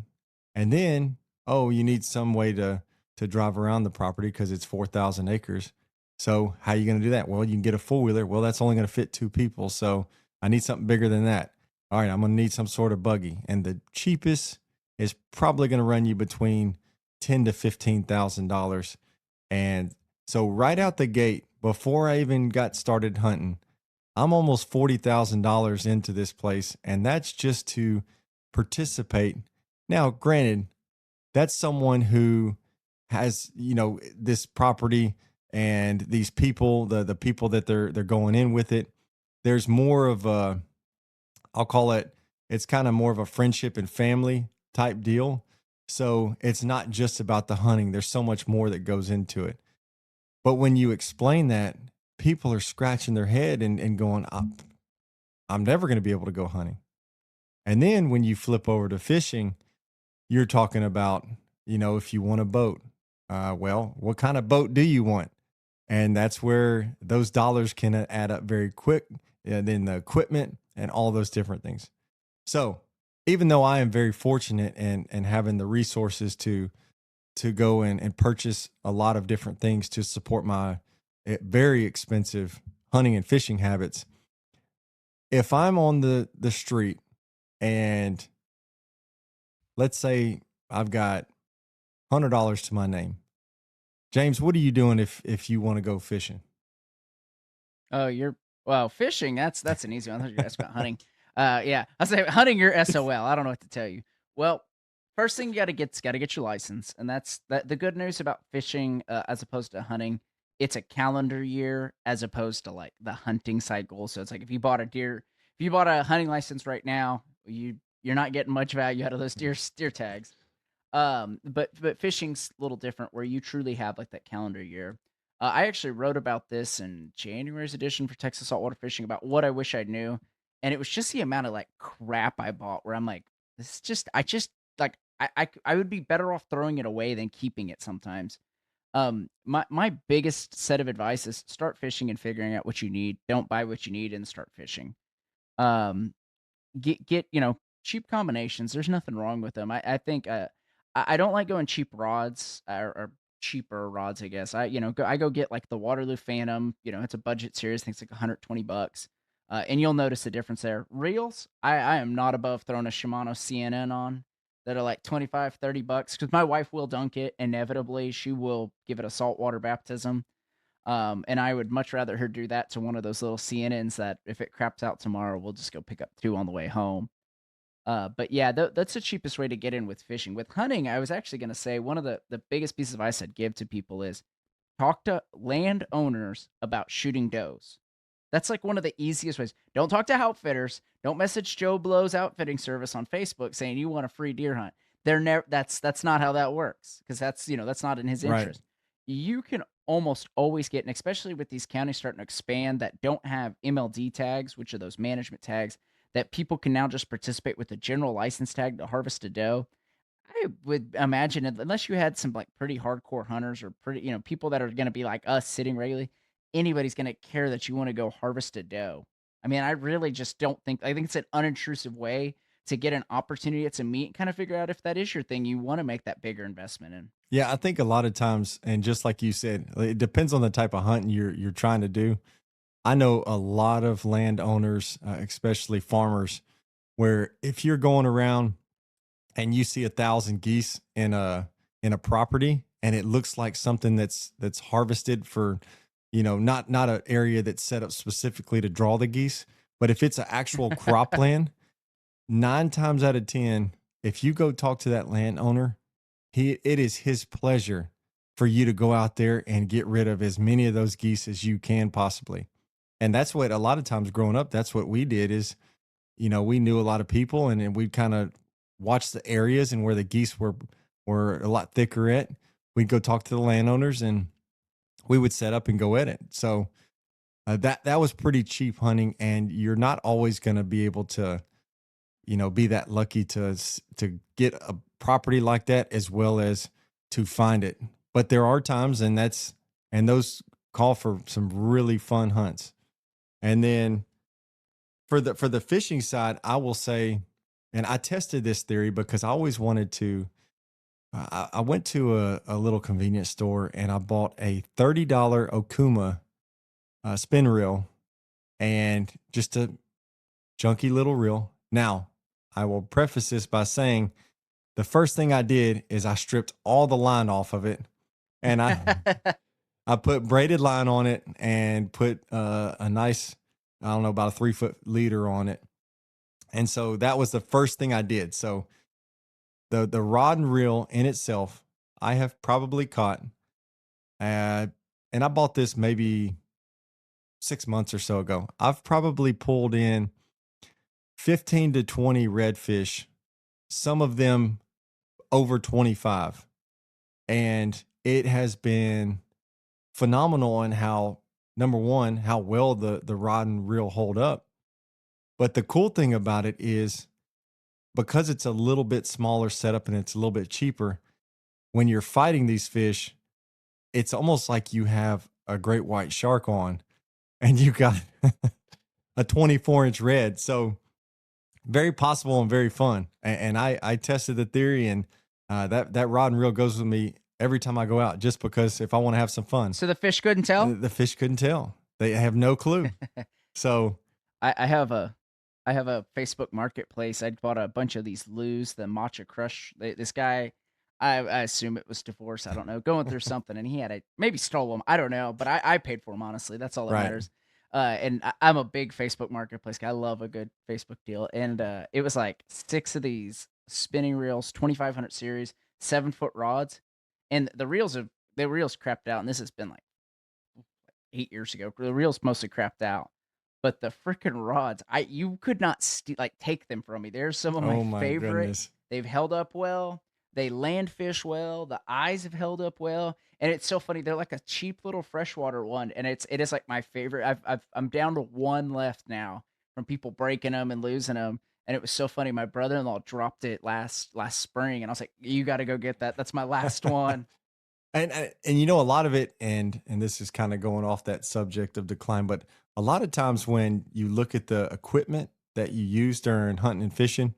And then, oh, you need some way to drive around the property because it's 4,000 acres. So how are you going to do that? Well, you can get a four wheeler. Well, that's only going to fit two people. So I need something bigger than that. All right, I'm going to need some sort of buggy. And the cheapest is probably going to run you between ten to $15,000. And so right out the gate, before I even got started hunting, I'm almost $40,000 into this place, and that's just to participate. Now, granted, that's someone who has, this property and these people, the people that they're going in with it. There's more of a, I'll call it, it's kind of more of a friendship and family type deal. So it's not just about the hunting. There's so much more that goes into it. But when you explain that, people are scratching their head and going, I'm never going to be able to go hunting. And then when you flip over to fishing, you're talking about, if you want a boat, well, what kind of boat do you want? And that's where those dollars can add up very quick. And then the equipment and all those different things. So even though I am very fortunate and having the resources to go and purchase a lot of different things to support my very expensive hunting and fishing habits, if I'm on the street and let's say I've got $100 to my name, James, what are you doing if you want to go fishing? Oh, well, fishing. That's an easy one. I thought you were asking about hunting. Yeah, I say hunting. You're SOL. I don't know what to tell you. Well, first thing you got to get your license, and that's that. The good news about fishing, as opposed to hunting, it's a calendar year as opposed to like the hunting cycle. So it's like if you bought a hunting license right now, you're not getting much value out of those deer tags. But fishing's a little different where you truly have like that calendar year. I actually wrote about this in January's edition for Texas Saltwater Fishing about what I wish I knew, and it was just the amount of like crap I bought where I'm like, this is just I just like I would be better off throwing it away than keeping it sometimes. My biggest set of advice is start fishing and figuring out what you need. Don't buy what you need and start fishing. Um, get cheap combinations. There's nothing wrong with them. I think I don't like going cheap rods or cheaper rods. I guess I go get like the Waterloo Phantom. It's a budget series. I think it's like $120. And you'll notice the difference there. Reels, I am not above throwing a Shimano CNN on that are like 25-30 bucks because my wife will dunk it. Inevitably, she will give it a saltwater baptism. And I would much rather her do that to one of those little CNNs that if it craps out tomorrow, we'll just go pick up two on the way home. But yeah, that's the cheapest way to get in with fishing. With hunting, I was actually going to say one of the biggest pieces of advice I'd give to people is talk to landowners about shooting does. That's like one of the easiest ways. Don't talk to outfitters. Don't message Joe Blow's outfitting service on Facebook saying you want a free deer hunt. They're never that's not how that works because that's not in his Right. interest. You can almost always get, and especially with these counties starting to expand that don't have MLD tags, which are those management tags that people can now just participate with the general license tag to harvest a doe. I would imagine unless you had some like pretty hardcore hunters or pretty, people that are going to be like us sitting regularly, anybody's going to care that you want to go harvest a doe. I mean, I really just don't think, I think it's an unintrusive way to get an opportunity to meet and kind of figure out if that is your thing you want to make that bigger investment in. Yeah, I think a lot of times, and just like you said, it depends on the type of hunting you're trying to do. I know a lot of landowners, especially farmers, where if you're going around and you see 1,000 geese in a property, and it looks like something that's harvested for, not an area that's set up specifically to draw the geese, but if it's an actual cropland, 9 times out of 10, if you go talk to that landowner, it is his pleasure for you to go out there and get rid of as many of those geese as you can possibly. And that's what a lot of times growing up, that's what we did is, we knew a lot of people and we'd kind of watch the areas and where the geese were a lot thicker at. We'd go talk to the landowners and we would set up and go at it. So that was pretty cheap hunting, and you're not always going to be able to, be that lucky to get a property like that as well as to find it. but there are times, and those call for some really fun hunts. And then for the fishing side, I will say, and I tested this theory because I always wanted to. I went to a little convenience store and I bought a $30 Okuma spin reel and just a junky little reel. Now, I will preface this by saying the first thing I did is I stripped all the line off of it, and I put braided line on it and put a nice, I don't know, about a 3 foot leader on it. And so that was the first thing I did. So the rod and reel in itself, I have probably caught, and I bought this maybe 6 months or so ago. I've probably pulled in 15 to 20 redfish, some of them over 25. And it has been phenomenal on how, number one, how well the rod and reel hold up. But the cool thing about it is because it's a little bit smaller setup and it's a little bit cheaper, when you're fighting these fish, it's almost like you have a great white shark on and you got a 24-inch red. So very possible and very fun. And I tested the theory, and that rod and reel goes with me every time I go out, just because if I want to have some fun. So the fish couldn't tell? The fish couldn't tell. They have no clue. So I have a Facebook marketplace. I bought a bunch of these Lose, the Matcha Crush. This guy, I assume it was divorce. I don't know, going through something, and he had maybe stole them. I don't know, but I paid for them, honestly. That's all that right. matters. And I'm a big Facebook marketplace guy. I love a good Facebook deal. And it was like 6 of these spinning reels, 2500 series, 7-foot rods, and the reels crapped out. And this has been like 8 years ago. The reels mostly crapped out. But the freaking rods, you could not take them from me. They're some of Oh my my favorite. goodness. They've held up well. They land fish well. The eyes have held up well, and it's so funny. They're like a cheap little freshwater one, and it is like my favorite. I'm down to one left now from people breaking them and losing them, and it was so funny. My brother-in-law dropped it last spring, and I was like, "You got to go get that. That's my last one." And you know, a lot of it, and this is kind of going off that subject of decline, but a lot of times when you look at the equipment that you use during hunting and fishing,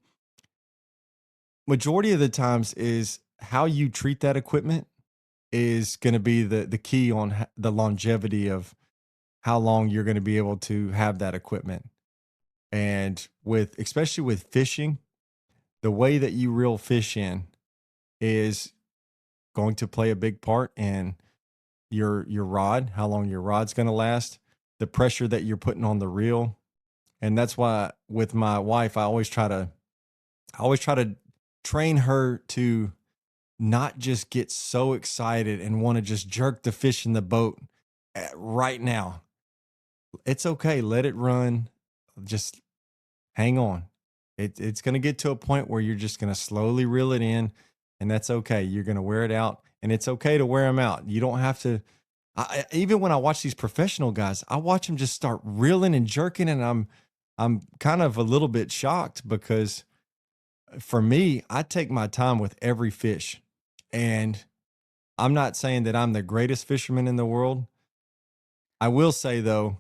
majority of the times is how you treat that equipment is going to be the key on the longevity of how long you're going to be able to have that equipment. And especially with fishing, the way that you reel fish in is going to play a big part in your rod, how long your rod's going to last, the pressure that you're putting on the reel. And that's why with my wife, I always try to train her to not just get so excited and want to just jerk the fish in the boat right now. It's okay. Let it run. Just hang on. It's going to get to a point where you're just going to slowly reel it in, and that's okay. You're going to wear it out, and it's okay to wear them out. You don't have to. Even when I watch these professional guys, I watch them just start reeling and jerking, and I'm kind of a little bit shocked because for me, I take my time with every fish. And I'm not saying that I'm the greatest fisherman in the world. I will say, though,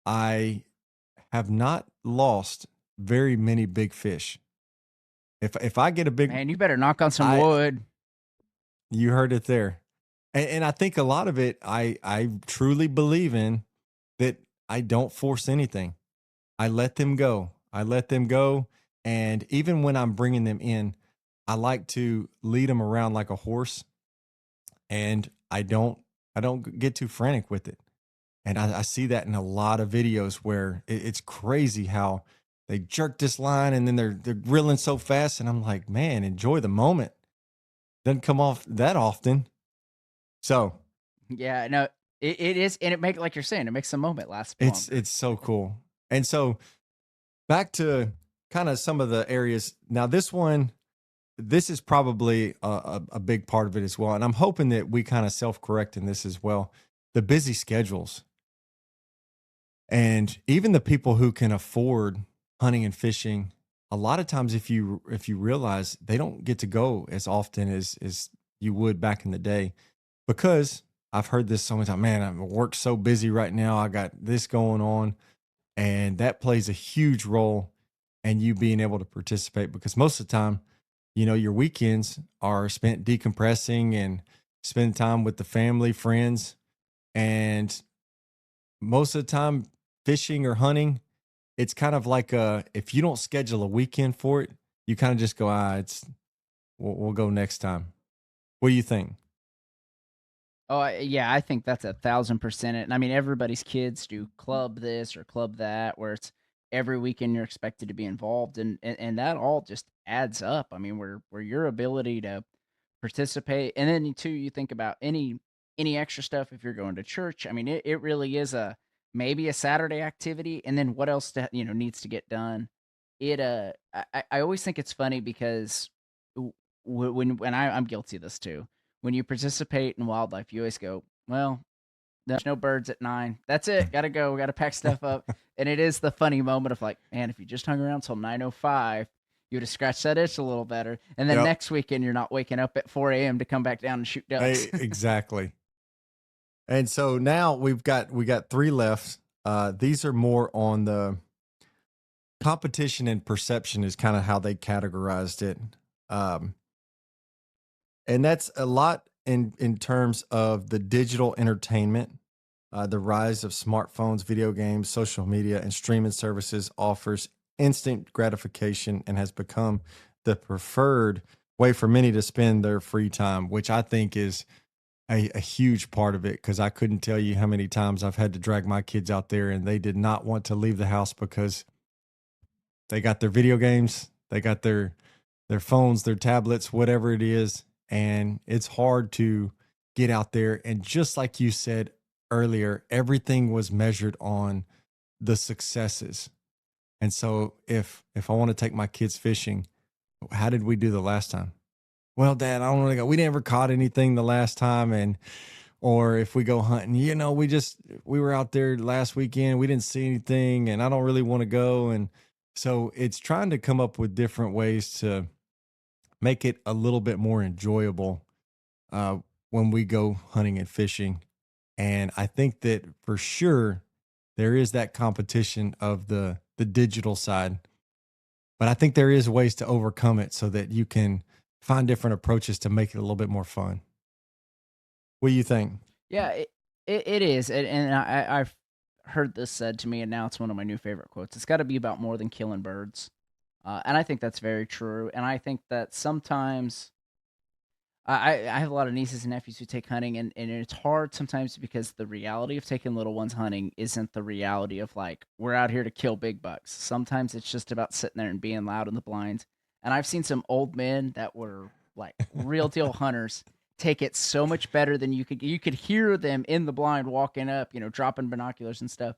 I have not lost very many big fish. If I get a big, Man, you better knock on some wood. You heard it there. And I think a lot of it, I truly believe in that I don't force anything. I let them go. And even when I'm bringing them in, I like to lead them around like a horse, and I don't get too frantic with it. And I see that in a lot of videos where it's crazy how they jerk this line and then they're reeling so fast, and I'm like, man, enjoy the moment. Doesn't come off that often. So yeah, no, it is, and it like you're saying, it makes the moment last longer. It's so cool. And so back to kind of some of the areas. Now this is probably a big part of it as well. And I'm hoping that we kind of self-correct in this as well. The busy schedules. And even the people who can afford hunting and fishing, a lot of times if you realize they don't get to go as often as you would back in the day because I've heard this so many times. Man, I'm work so busy right now. I got this going on, and that plays a huge role in you being able to participate because most of the time, your weekends are spent decompressing and spending time with the family, friends, and most of the time, fishing or hunting, it's kind of like if you don't schedule a weekend for it, you kind of just go, we'll go next time. What do you think? Oh, yeah, I think that's 1,000% it. And I mean, everybody's kids do club this or club that, where it's every weekend you're expected to be involved, and that all just adds up. I mean, where your ability to participate, and then too, you think about any extra stuff if you're going to church. I mean, it really is a maybe a Saturday activity, and then what else needs to get done. I always think it's funny because I'm guilty of this too when you participate in wildlife, you always go, well, there's no birds at 9. That's it. Gotta go. Gotta pack stuff up. And it is the funny moment of like, man, if you just hung around till 9:05, you would have scratched that itch a little better. And then Yep. next weekend, you're not waking up at 4 a.m. to come back down and shoot ducks. Exactly. And so now we got three left. These are more on the competition and perception is kind of how they categorized it. Um, and that's a lot in terms of the digital entertainment. The rise of smartphones, video games, social media, and streaming services offers instant gratification and has become the preferred way for many to spend their free time, which I think is a huge part of it because I couldn't tell you how many times I've had to drag my kids out there and they did not want to leave the house because they got their video games, they got their phones, their tablets, whatever it is, and it's hard to get out there. And just like you said earlier, everything was measured on the successes. And so if I want to take my kids fishing, how did we do the last time? Well, Dad, I don't want to go. We never caught anything the last time, and or if we go hunting, we were out there last weekend, we didn't see anything, and I don't really want to go. And so it's trying to come up with different ways to make it a little bit more enjoyable uh, when we go hunting and fishing. And I think that for sure there is that competition of the digital side, but I think there is ways to overcome it so that you can find different approaches to make it a little bit more fun. What do you think? Yeah, it is. And I've heard this said to me, and now it's one of my new favorite quotes. It's got to be about more than killing birds. And I think that's very true. And I think that sometimes I have a lot of nieces and nephews who take hunting, and it's hard sometimes because the reality of taking little ones hunting isn't the reality of like, we're out here to kill big bucks. Sometimes it's just about sitting there and being loud in the blinds. And I've seen some old men that were like real deal hunters take it so much better than you could hear them in the blind walking up, dropping binoculars and stuff.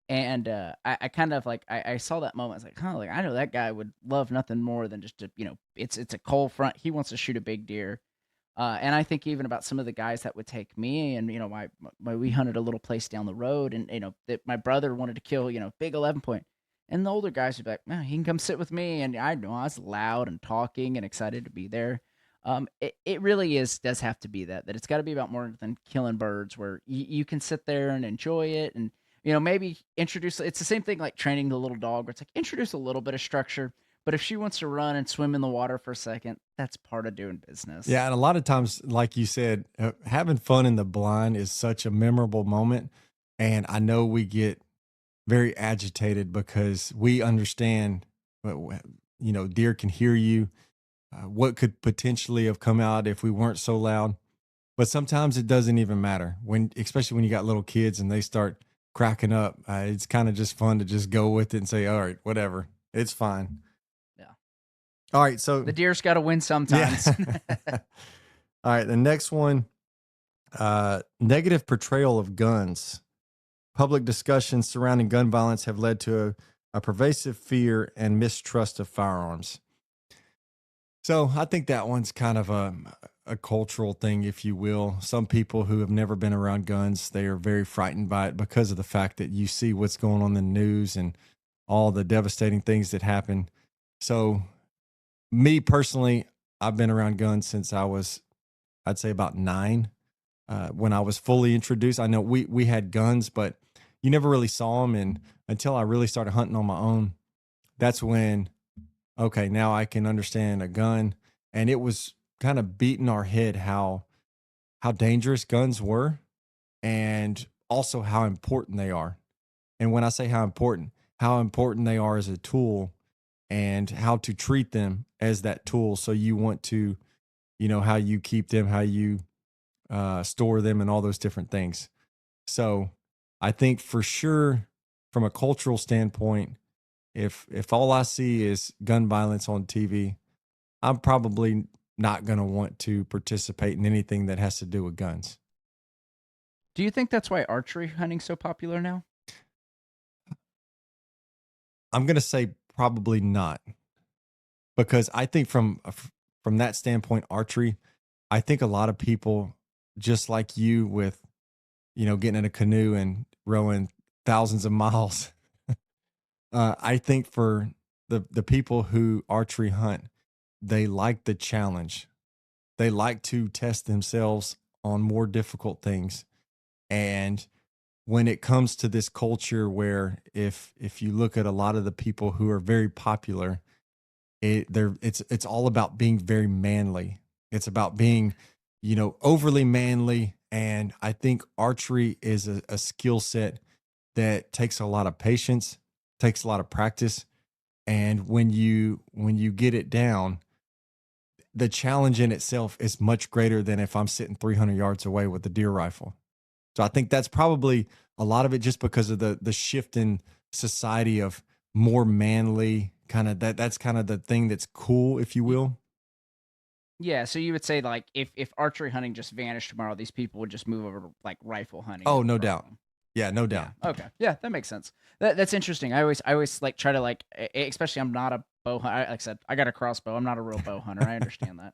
And I kind of like I saw that moment. I was like, huh, like I know that guy would love nothing more than just to, it's a cold front. He wants to shoot a big deer. And I think even about some of the guys that would take me, and we hunted a little place down the road, and that my brother wanted to kill, big 11 point, and the older guys would be like, "Man, he can come sit with me," and I know I was loud and talking and excited to be there. It really does have to be that it's got to be about more than killing birds, where you can sit there and enjoy it, and maybe introduce. It's the same thing like training the little dog, where it's like introduce a little bit of structure, but if she wants to run and swim in the water for a second, that's part of doing business. Yeah, and a lot of times, like you said, having fun in the blind is such a memorable moment. And I know we get very agitated because we understand, deer can hear you. What could potentially have come out if we weren't so loud? But sometimes it doesn't even matter especially when you got little kids and they start cracking up. It's kind of just fun to just go with it and say, "All right, whatever, it's fine." Yeah. All right, so The deer's got to win yeah. sometimes. All right, the next one, negative portrayal of guns. Public discussions surrounding gun violence have led to a pervasive fear and mistrust of firearms. So I think that one's kind of a cultural thing, if you will. Some people who have never been around guns, they are very frightened by it because of the fact that you see what's going on in the news and all the devastating things that happen. So me personally, I've been around guns since I was, I'd say about 9. when I was fully introduced. I know we had guns, but you never really saw them, and until I really started hunting on my own, that's when okay, now I can understand a gun. And it was kind of beating our head how dangerous guns were, and also how important they are. And when I say how important they are as a tool, and how to treat them as that tool. So you want to, how you keep them, how you store them, and all those different things. So I think for sure, from a cultural standpoint, if all I see is gun violence on TV, I'm probably not going to want to participate in anything that has to do with guns. Do you think that's why archery hunting's so popular now? I'm going to say probably not, because I think from that standpoint, archery, I think a lot of people, just like you with, getting in a canoe and rowing thousands of miles, I think for the people who archery hunt, they like the challenge. They like to test themselves on more difficult things. And when it comes to this culture where if you look at a lot of the people who are very popular, it's all about being very manly. It's about being, overly manly. And I think archery is a skill set that takes a lot of patience, takes a lot of practice. And when you get it down, the challenge in itself is much greater than if I'm sitting 300 yards away with a deer rifle. So I think that's probably a lot of it, just because of the shift in society of more manly kind of that's kind of the thing that's cool, if you Y- will. Yeah, so you would say like if archery hunting just vanished tomorrow, these people would just move over to like rifle hunting, Oh, no no doubt. problem. Yeah, no Yeah. doubt. Okay. Yeah, that makes sense. That's interesting. I always like try to like, especially I'm not a bow hunter. Like I said, I got a crossbow. I'm not a real bow hunter. I understand that.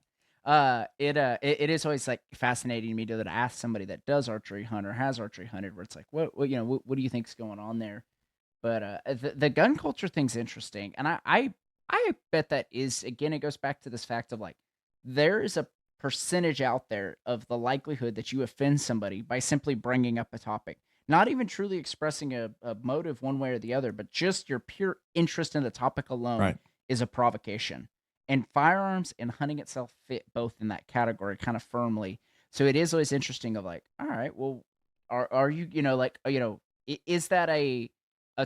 It is always like fascinating to me to ask somebody that does archery hunt or has archery hunted, where it's like, what do you think's going on there? But the gun culture thing's interesting, and I bet that is, again, it goes back to this fact of like there is a percentage out there of the likelihood that you offend somebody by simply bringing up a topic, not even truly expressing a motive one way or the other, but just your pure interest in the topic alone Right. is a provocation. And firearms and hunting itself fit both in that category kind of firmly. So it is always interesting of like, all right, well, are you, like, is that a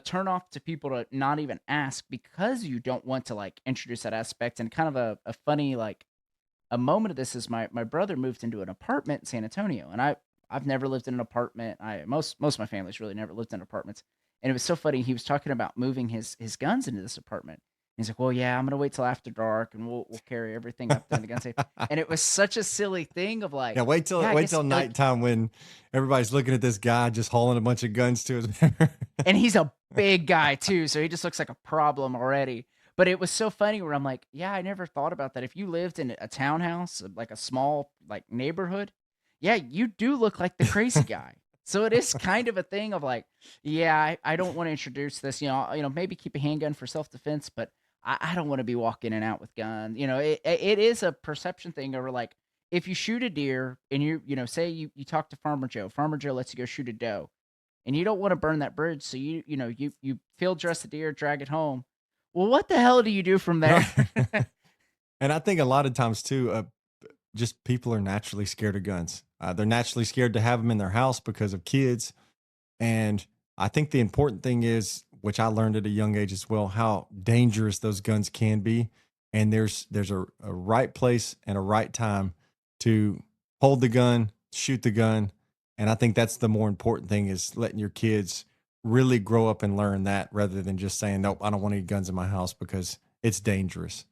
turn off to people to not even ask because you don't want to like introduce that aspect? And kind of a funny like a moment of this is my brother moved into an apartment in San Antonio, and I've never lived in an apartment. I most of my family's really never lived in apartments. And it was so funny. He was talking about moving his guns into this apartment. He's like, "Well, yeah, I'm gonna wait till after dark, and we'll carry everything up there in the gun safe." And it was such a silly thing of like, Yeah, yeah, I wait guess till like, nighttime when everybody's looking at this guy just hauling a bunch of guns to his and he's a big guy too, so he just looks like a problem already. But it was so funny where I'm like, yeah, I never thought about that. If you lived in a townhouse, like a small like neighborhood, yeah, you do look like the crazy guy. So it is kind of a thing of like, yeah, I don't want to introduce this. Maybe keep a handgun for self defense, but I don't want to be walking in and out with gun. It is a perception thing over like if you shoot a deer and say you talk to Farmer Joe lets you go shoot a doe, and you don't want to burn that bridge, so you field dress the deer, drag it home. Well, what the hell do you do from there? Right. And I think a lot of times too, just people are naturally scared of guns. They're naturally scared to have them in their house because of kids. And I think the important thing is, which I learned at a young age as well, how dangerous those guns can be. And there's a right place and a right time to hold the gun, shoot the gun. And I think that's the more important thing, is letting your kids really grow up and learn that, rather than just saying, nope, I don't want any guns in my house because it's dangerous.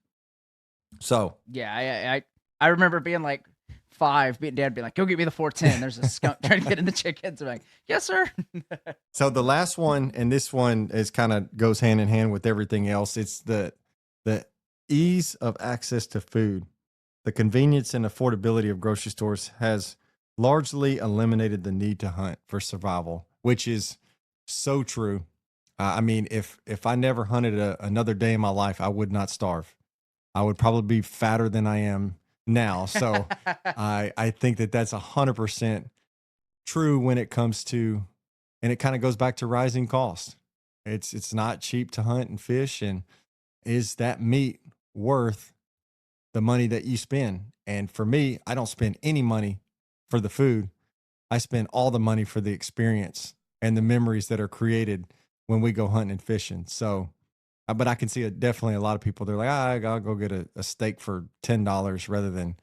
So Yeah, I remember being like 5, being dad being like, "Go get me the 410." There's a skunk trying to get in the chickens. I'm like, "Yes, sir." So the last one, and this one is kind of goes hand in hand with everything else. It's the ease of access to food. The convenience and affordability of grocery stores has largely eliminated the need to hunt for survival, which is so true. I mean, if I never hunted another day in my life, I would not starve. I would probably be fatter than I am now. So I think that that's 100%. true when it comes to, and it kind of goes back to rising cost. It's not cheap to hunt and fish, and is that meat worth the money that you spend? And for me, I don't spend any money for the food. I spend all the money for the experience and the memories that are created when we go hunting and fishing. So, but I can see it definitely a lot of people. They're like, I'll go get a steak for $10 rather than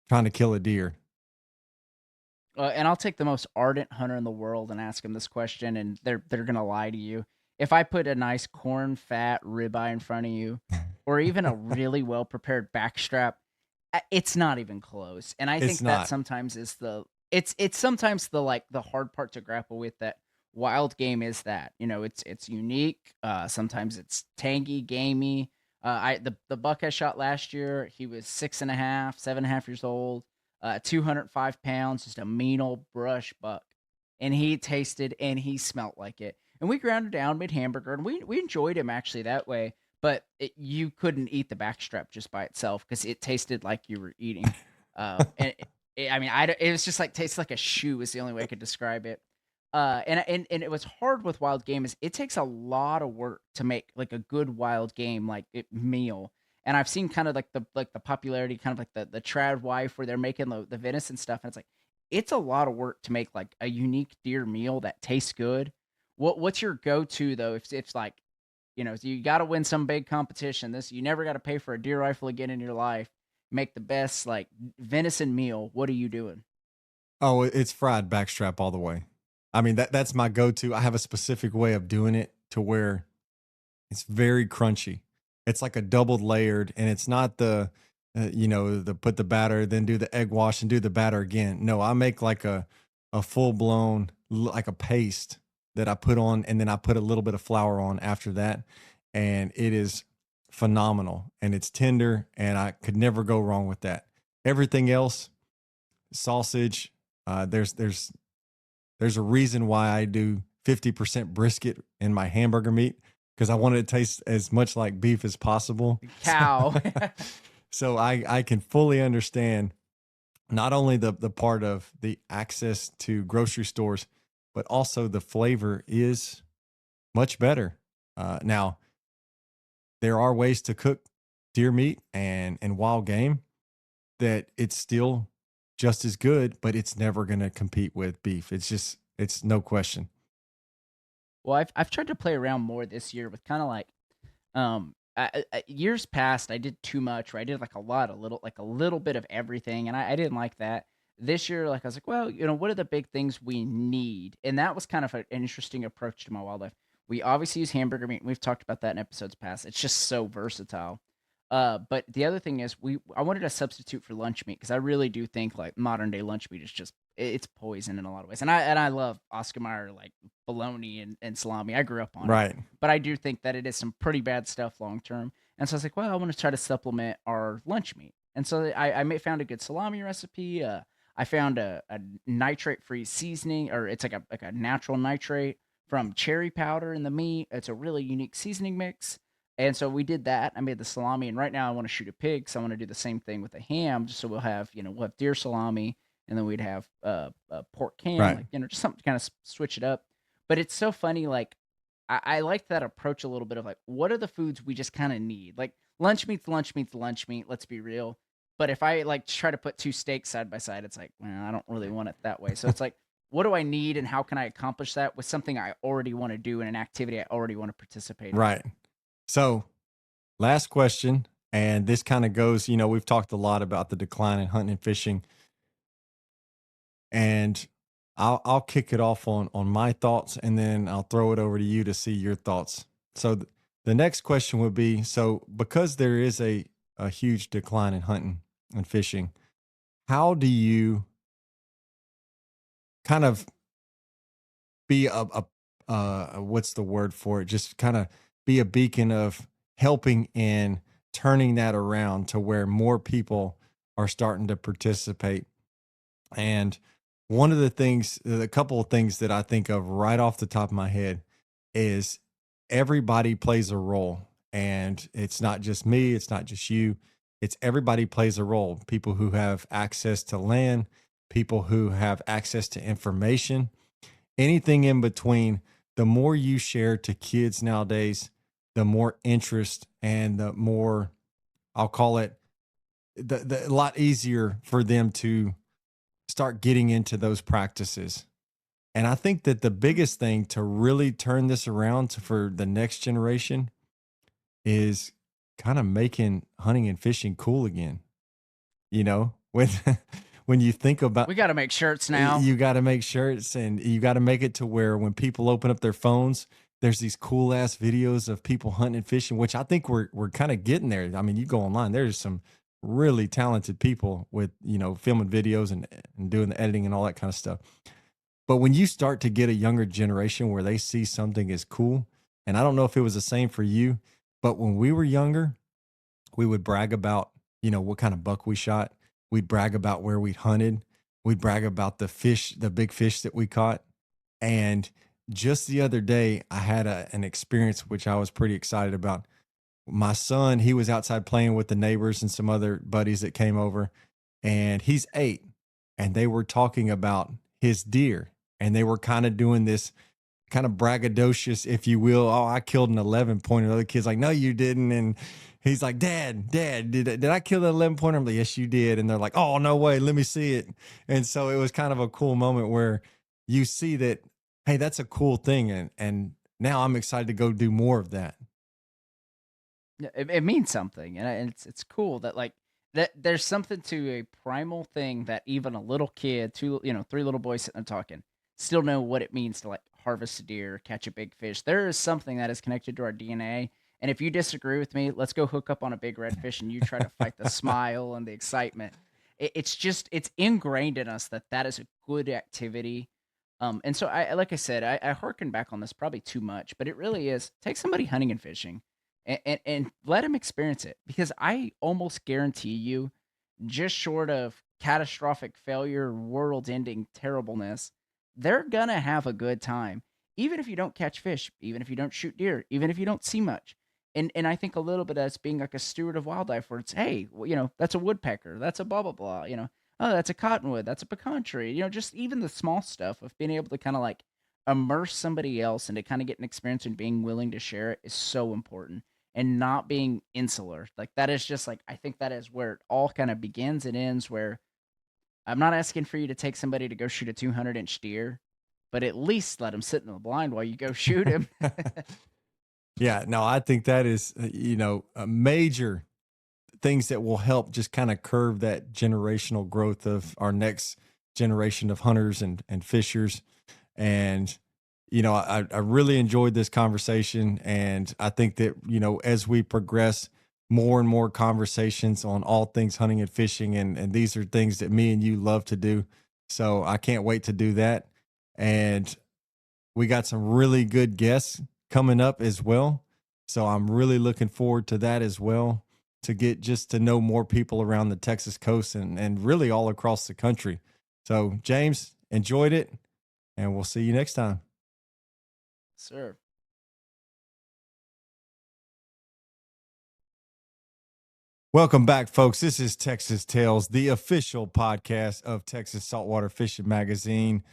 trying to kill a deer. And I'll take the most ardent hunter in the world and ask him this question, and they're gonna lie to you. If I put a nice corn fat ribeye in front of you, or even a really well prepared backstrap, it's not even close. And I It's think that not. sometimes is it's sometimes the like the hard part to grapple with, that wild game is that, it's unique. Sometimes it's tangy, gamey. The buck I shot last year, he was 6.5, 7.5 years old, 205 pounds, just a mean old brush buck. And he tasted and he smelt like it. And we ground it down, made hamburger, and we enjoyed him actually that way. But you couldn't eat the backstrap just by itself because it tasted like you were eating. And I mean, it was just like tastes like a shoe is the only way I could describe it. And it was hard with wild game is it takes a lot of work to make like a good wild game meal. And I've seen kind of like the popularity, kind of like the trad wife where they're making the venison stuff, and it's a lot of work to make like a unique deer meal that tastes good. What's your go to though? If it's like, you got to win some big competition. This you never got to pay for a deer rifle again in your life. Make the best like venison meal. What are you doing? Oh, it's fried backstrap all the way. I mean, that's my go-to. I have a specific way of doing it to where it's very crunchy. It's like a doubled layered, and it's not the put the batter, then do the egg wash and do the batter again. No, I make like a full blown like a paste that I put on, and then I put a little bit of flour on after that, and it is phenomenal, and it's tender, and I could never go wrong with that. Everything else, sausage. There's a reason why I do 50% brisket in my hamburger meat because I want it to taste as much like beef as possible. So, Cow. so I can fully understand not only the part of the access to grocery stores, but also the flavor is much better. Now, there are ways to cook deer meat and wild game that it's still just as good, but it's never going to compete with beef. It's no question. Well, I've tried to play around more this year with kind of like, years past I did too much, where I did like a little bit of everything, and I didn't like that. This year, like I was like, well, what are the big things we need? And that was kind of an interesting approach to my wildlife. We obviously use hamburger meat. And we've talked about that in episodes past. It's just so versatile. But the other thing is I wanted a substitute for lunch meat because I really do think like modern day lunch meat is just it's poison in a lot of ways. And I love Oscar Mayer like bologna and salami. I grew up on it. Right. But I do think that it is some pretty bad stuff long term. And so I was like, well, I want to try to supplement our lunch meat. And so found a good salami recipe. I found a nitrate free seasoning, or it's like a natural nitrate from cherry powder in the meat. It's a really unique seasoning mix. And so we did that. I made the salami, and right now I want to shoot a pig, so I want to do the same thing with the ham. Just so we'll have deer salami, and then we'd have pork ham, Right. like just something to kind of switch it up. But it's so funny, like I like that approach a little bit of like, what are the foods we just kind of need? Like lunch meat's lunch meat's lunch meat. Let's be real. But if I like try to put two steaks side by side, it's like, well, I don't really want it that way. So it's like, what do I need, and how can I accomplish that with something I already want to do in an activity I already want to participate in? Right. So, last question, and this kind of goes, we've talked a lot about the decline in hunting and fishing, and I'll kick it off on my thoughts, and then I'll throw it over to you to see your thoughts. So the next question would be, so because there is a huge decline in hunting and fishing, how do you kind of be what's the word for it? Just kind of be a beacon of helping in turning that around to where more people are starting to participate. And one of the things, a couple of things that I think of right off the top of my head is everybody plays a role. And it's not just me, it's not just you, it's everybody plays a role. People who have access to land, people who have access to information, anything in between. The more you share to kids nowadays, the more interest and the more, I'll call it, a lot easier for them to start getting into those practices. And I think that the biggest thing to really turn this around for the next generation is kind of making hunting and fishing cool again. When when you think about, We got to make shirts now. you got to make shirts, and you got to make it to where when people open up their phones, there's these cool ass videos of people hunting and fishing, which I think we're kind of getting there. I mean, you go online, there's some really talented people with, filming videos and doing the editing and all that kind of stuff. But when you start to get a younger generation where they see something as cool, and I don't know if it was the same for you, but when we were younger, we would brag about, what kind of buck we shot. We'd brag about where we hunted. We'd brag about the fish, the big fish that we caught. And just the other day, I had an experience which I was pretty excited about. My son, he was outside playing with the neighbors and some other buddies that came over, and he's 8, and they were talking about his deer, and they were kind of doing this kind of braggadocious, if you will. Oh, I killed an 11 pointer. The other kid's like, no, you didn't. And he's like, Dad, did I kill the 11 pointer? I'm like, yes, you did. And they're like, oh, no way. Let me see it. And so it was kind of a cool moment where you see that, hey, that's a cool thing. And now I'm excited to go do more of that. Yeah, it means something, and it's cool that like that there's something to a primal thing that even a little kid, two three little boys sitting there talking, still know what it means to like harvest a deer, catch a big fish. There is something that is connected to our DNA. And if you disagree with me, let's go hook up on a big red fish and you try to fight the smile and the excitement. It's just it's ingrained in us that that is a good activity. And so like I said, I harken back on this probably too much, but it really is take somebody hunting and fishing and let them experience it because I almost guarantee you, just short of catastrophic failure, world ending terribleness, they're gonna have a good time. Even if you don't catch fish, even if you don't shoot deer, even if you don't see much. And I think a little bit as being like a steward of wildlife where it's, hey, well, that's a woodpecker, that's a blah blah blah, oh, that's a cottonwood, that's a pecan tree, just even the small stuff of being able to kind of like immerse somebody else and to kind of get an experience and being willing to share it is so important and not being insular. Like that is just like I think that is where it all kind of begins and ends where I'm not asking for you to take somebody to go shoot a 200-inch deer, but at least let him sit in the blind while you go shoot him. Yeah, no, I think that is, a major things that will help just kind of curve that generational growth of our next generation of hunters and fishers. And, I really enjoyed this conversation. And I think that, as we progress more and more conversations on all things hunting and fishing, and these are things that me and you love to do. So I can't wait to do that. And we got some really good guests coming up as well. So I'm really looking forward to that as well, to get just to know more people around the Texas coast and really all across the country. So, James, enjoyed it, and we'll see you next time. Sir. Welcome back, folks. This is Texas Tales, the official podcast of Texas Saltwater Fishing Magazine.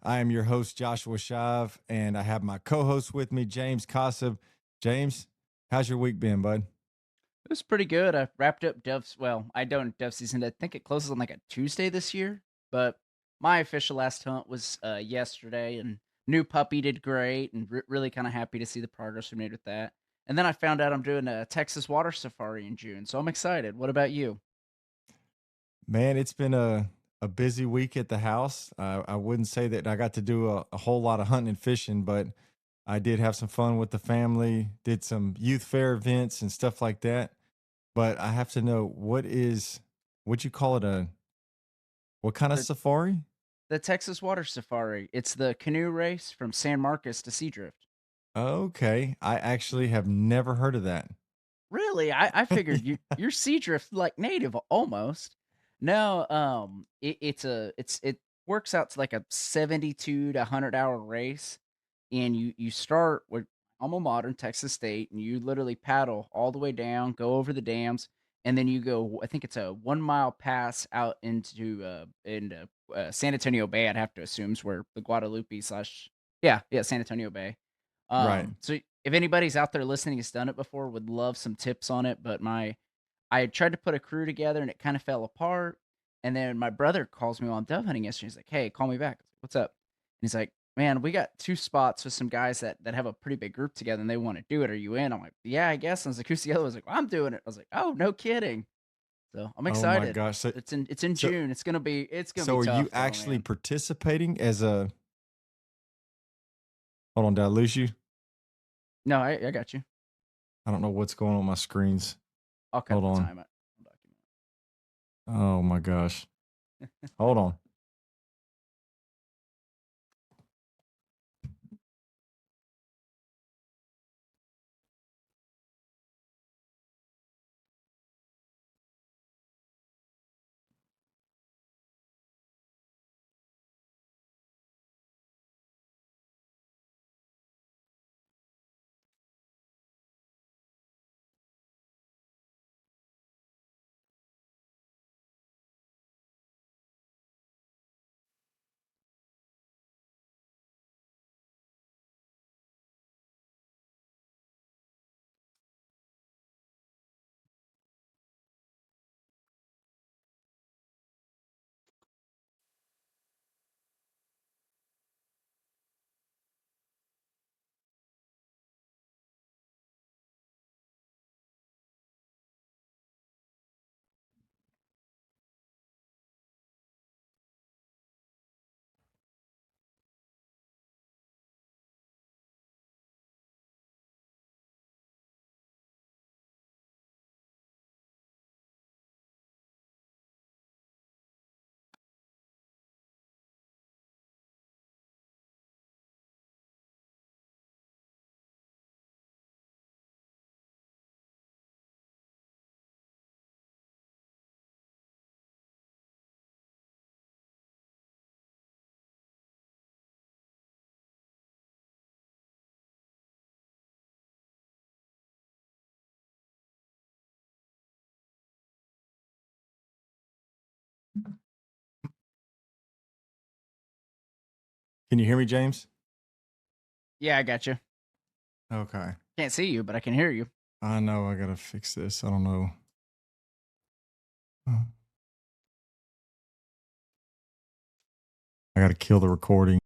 I am your host, Joshua Shive, and I have my co host with me, James Cossib. James, how's your week been, bud? It was pretty good. I wrapped up dove's. Well, I don't dove season. I think it closes on like a Tuesday this year. But my official last hunt was yesterday, and new puppy did great, and really kind of happy to see the progress we made with that. And then I found out I'm doing a Texas water safari in June, so I'm excited. What about you? Man, it's been a busy week at the house. I wouldn't say that I got to do a whole lot of hunting and fishing, but I did have some fun with the family, did some youth fair events and stuff like that. But I have to know, would you call it what kind of The safari? the Texas water safari. It's the canoe race from San Marcos to Seadrift. Okay. I actually have never heard of that. Really? I figured you're Seadrift like native almost. No, it works out to like a 72 to 100-hour race, and you start with alma mater, Texas State, and you literally paddle all the way down, go over the dams, and then you go. I think it's a 1 mile pass out into San Antonio Bay, I'd have to assume is where the Guadalupe slash yeah, San Antonio Bay. Right. So if anybody's out there listening has done it before, would love some tips on it. But I tried to put a crew together and it kind of fell apart. And then my brother calls me while I'm dove hunting yesterday. He's like, "Hey, call me back." I was like, "What's up?" And he's like, "Man, we got two spots with some guys that have a pretty big group together and they want to do it. Are you in?" I'm like, "Yeah, I guess." And I was like, "Who's the other?" I was like, "Well, I'm doing it." I was like, "Oh, no kidding." So I'm Oh my excited. gosh. So It's in so June. It's gonna be so are you tough though, actually man. participating as a hold on, did I lose you? No, I got you. I don't know what's going on with my screens. I'll cut Hold the on. time. I'll document Oh my gosh. it. Hold on. Can you hear me, James? Yeah, I got you. Okay. Can't see you, but I can hear you. I know I gotta fix this. I don't know. I gotta kill the recording.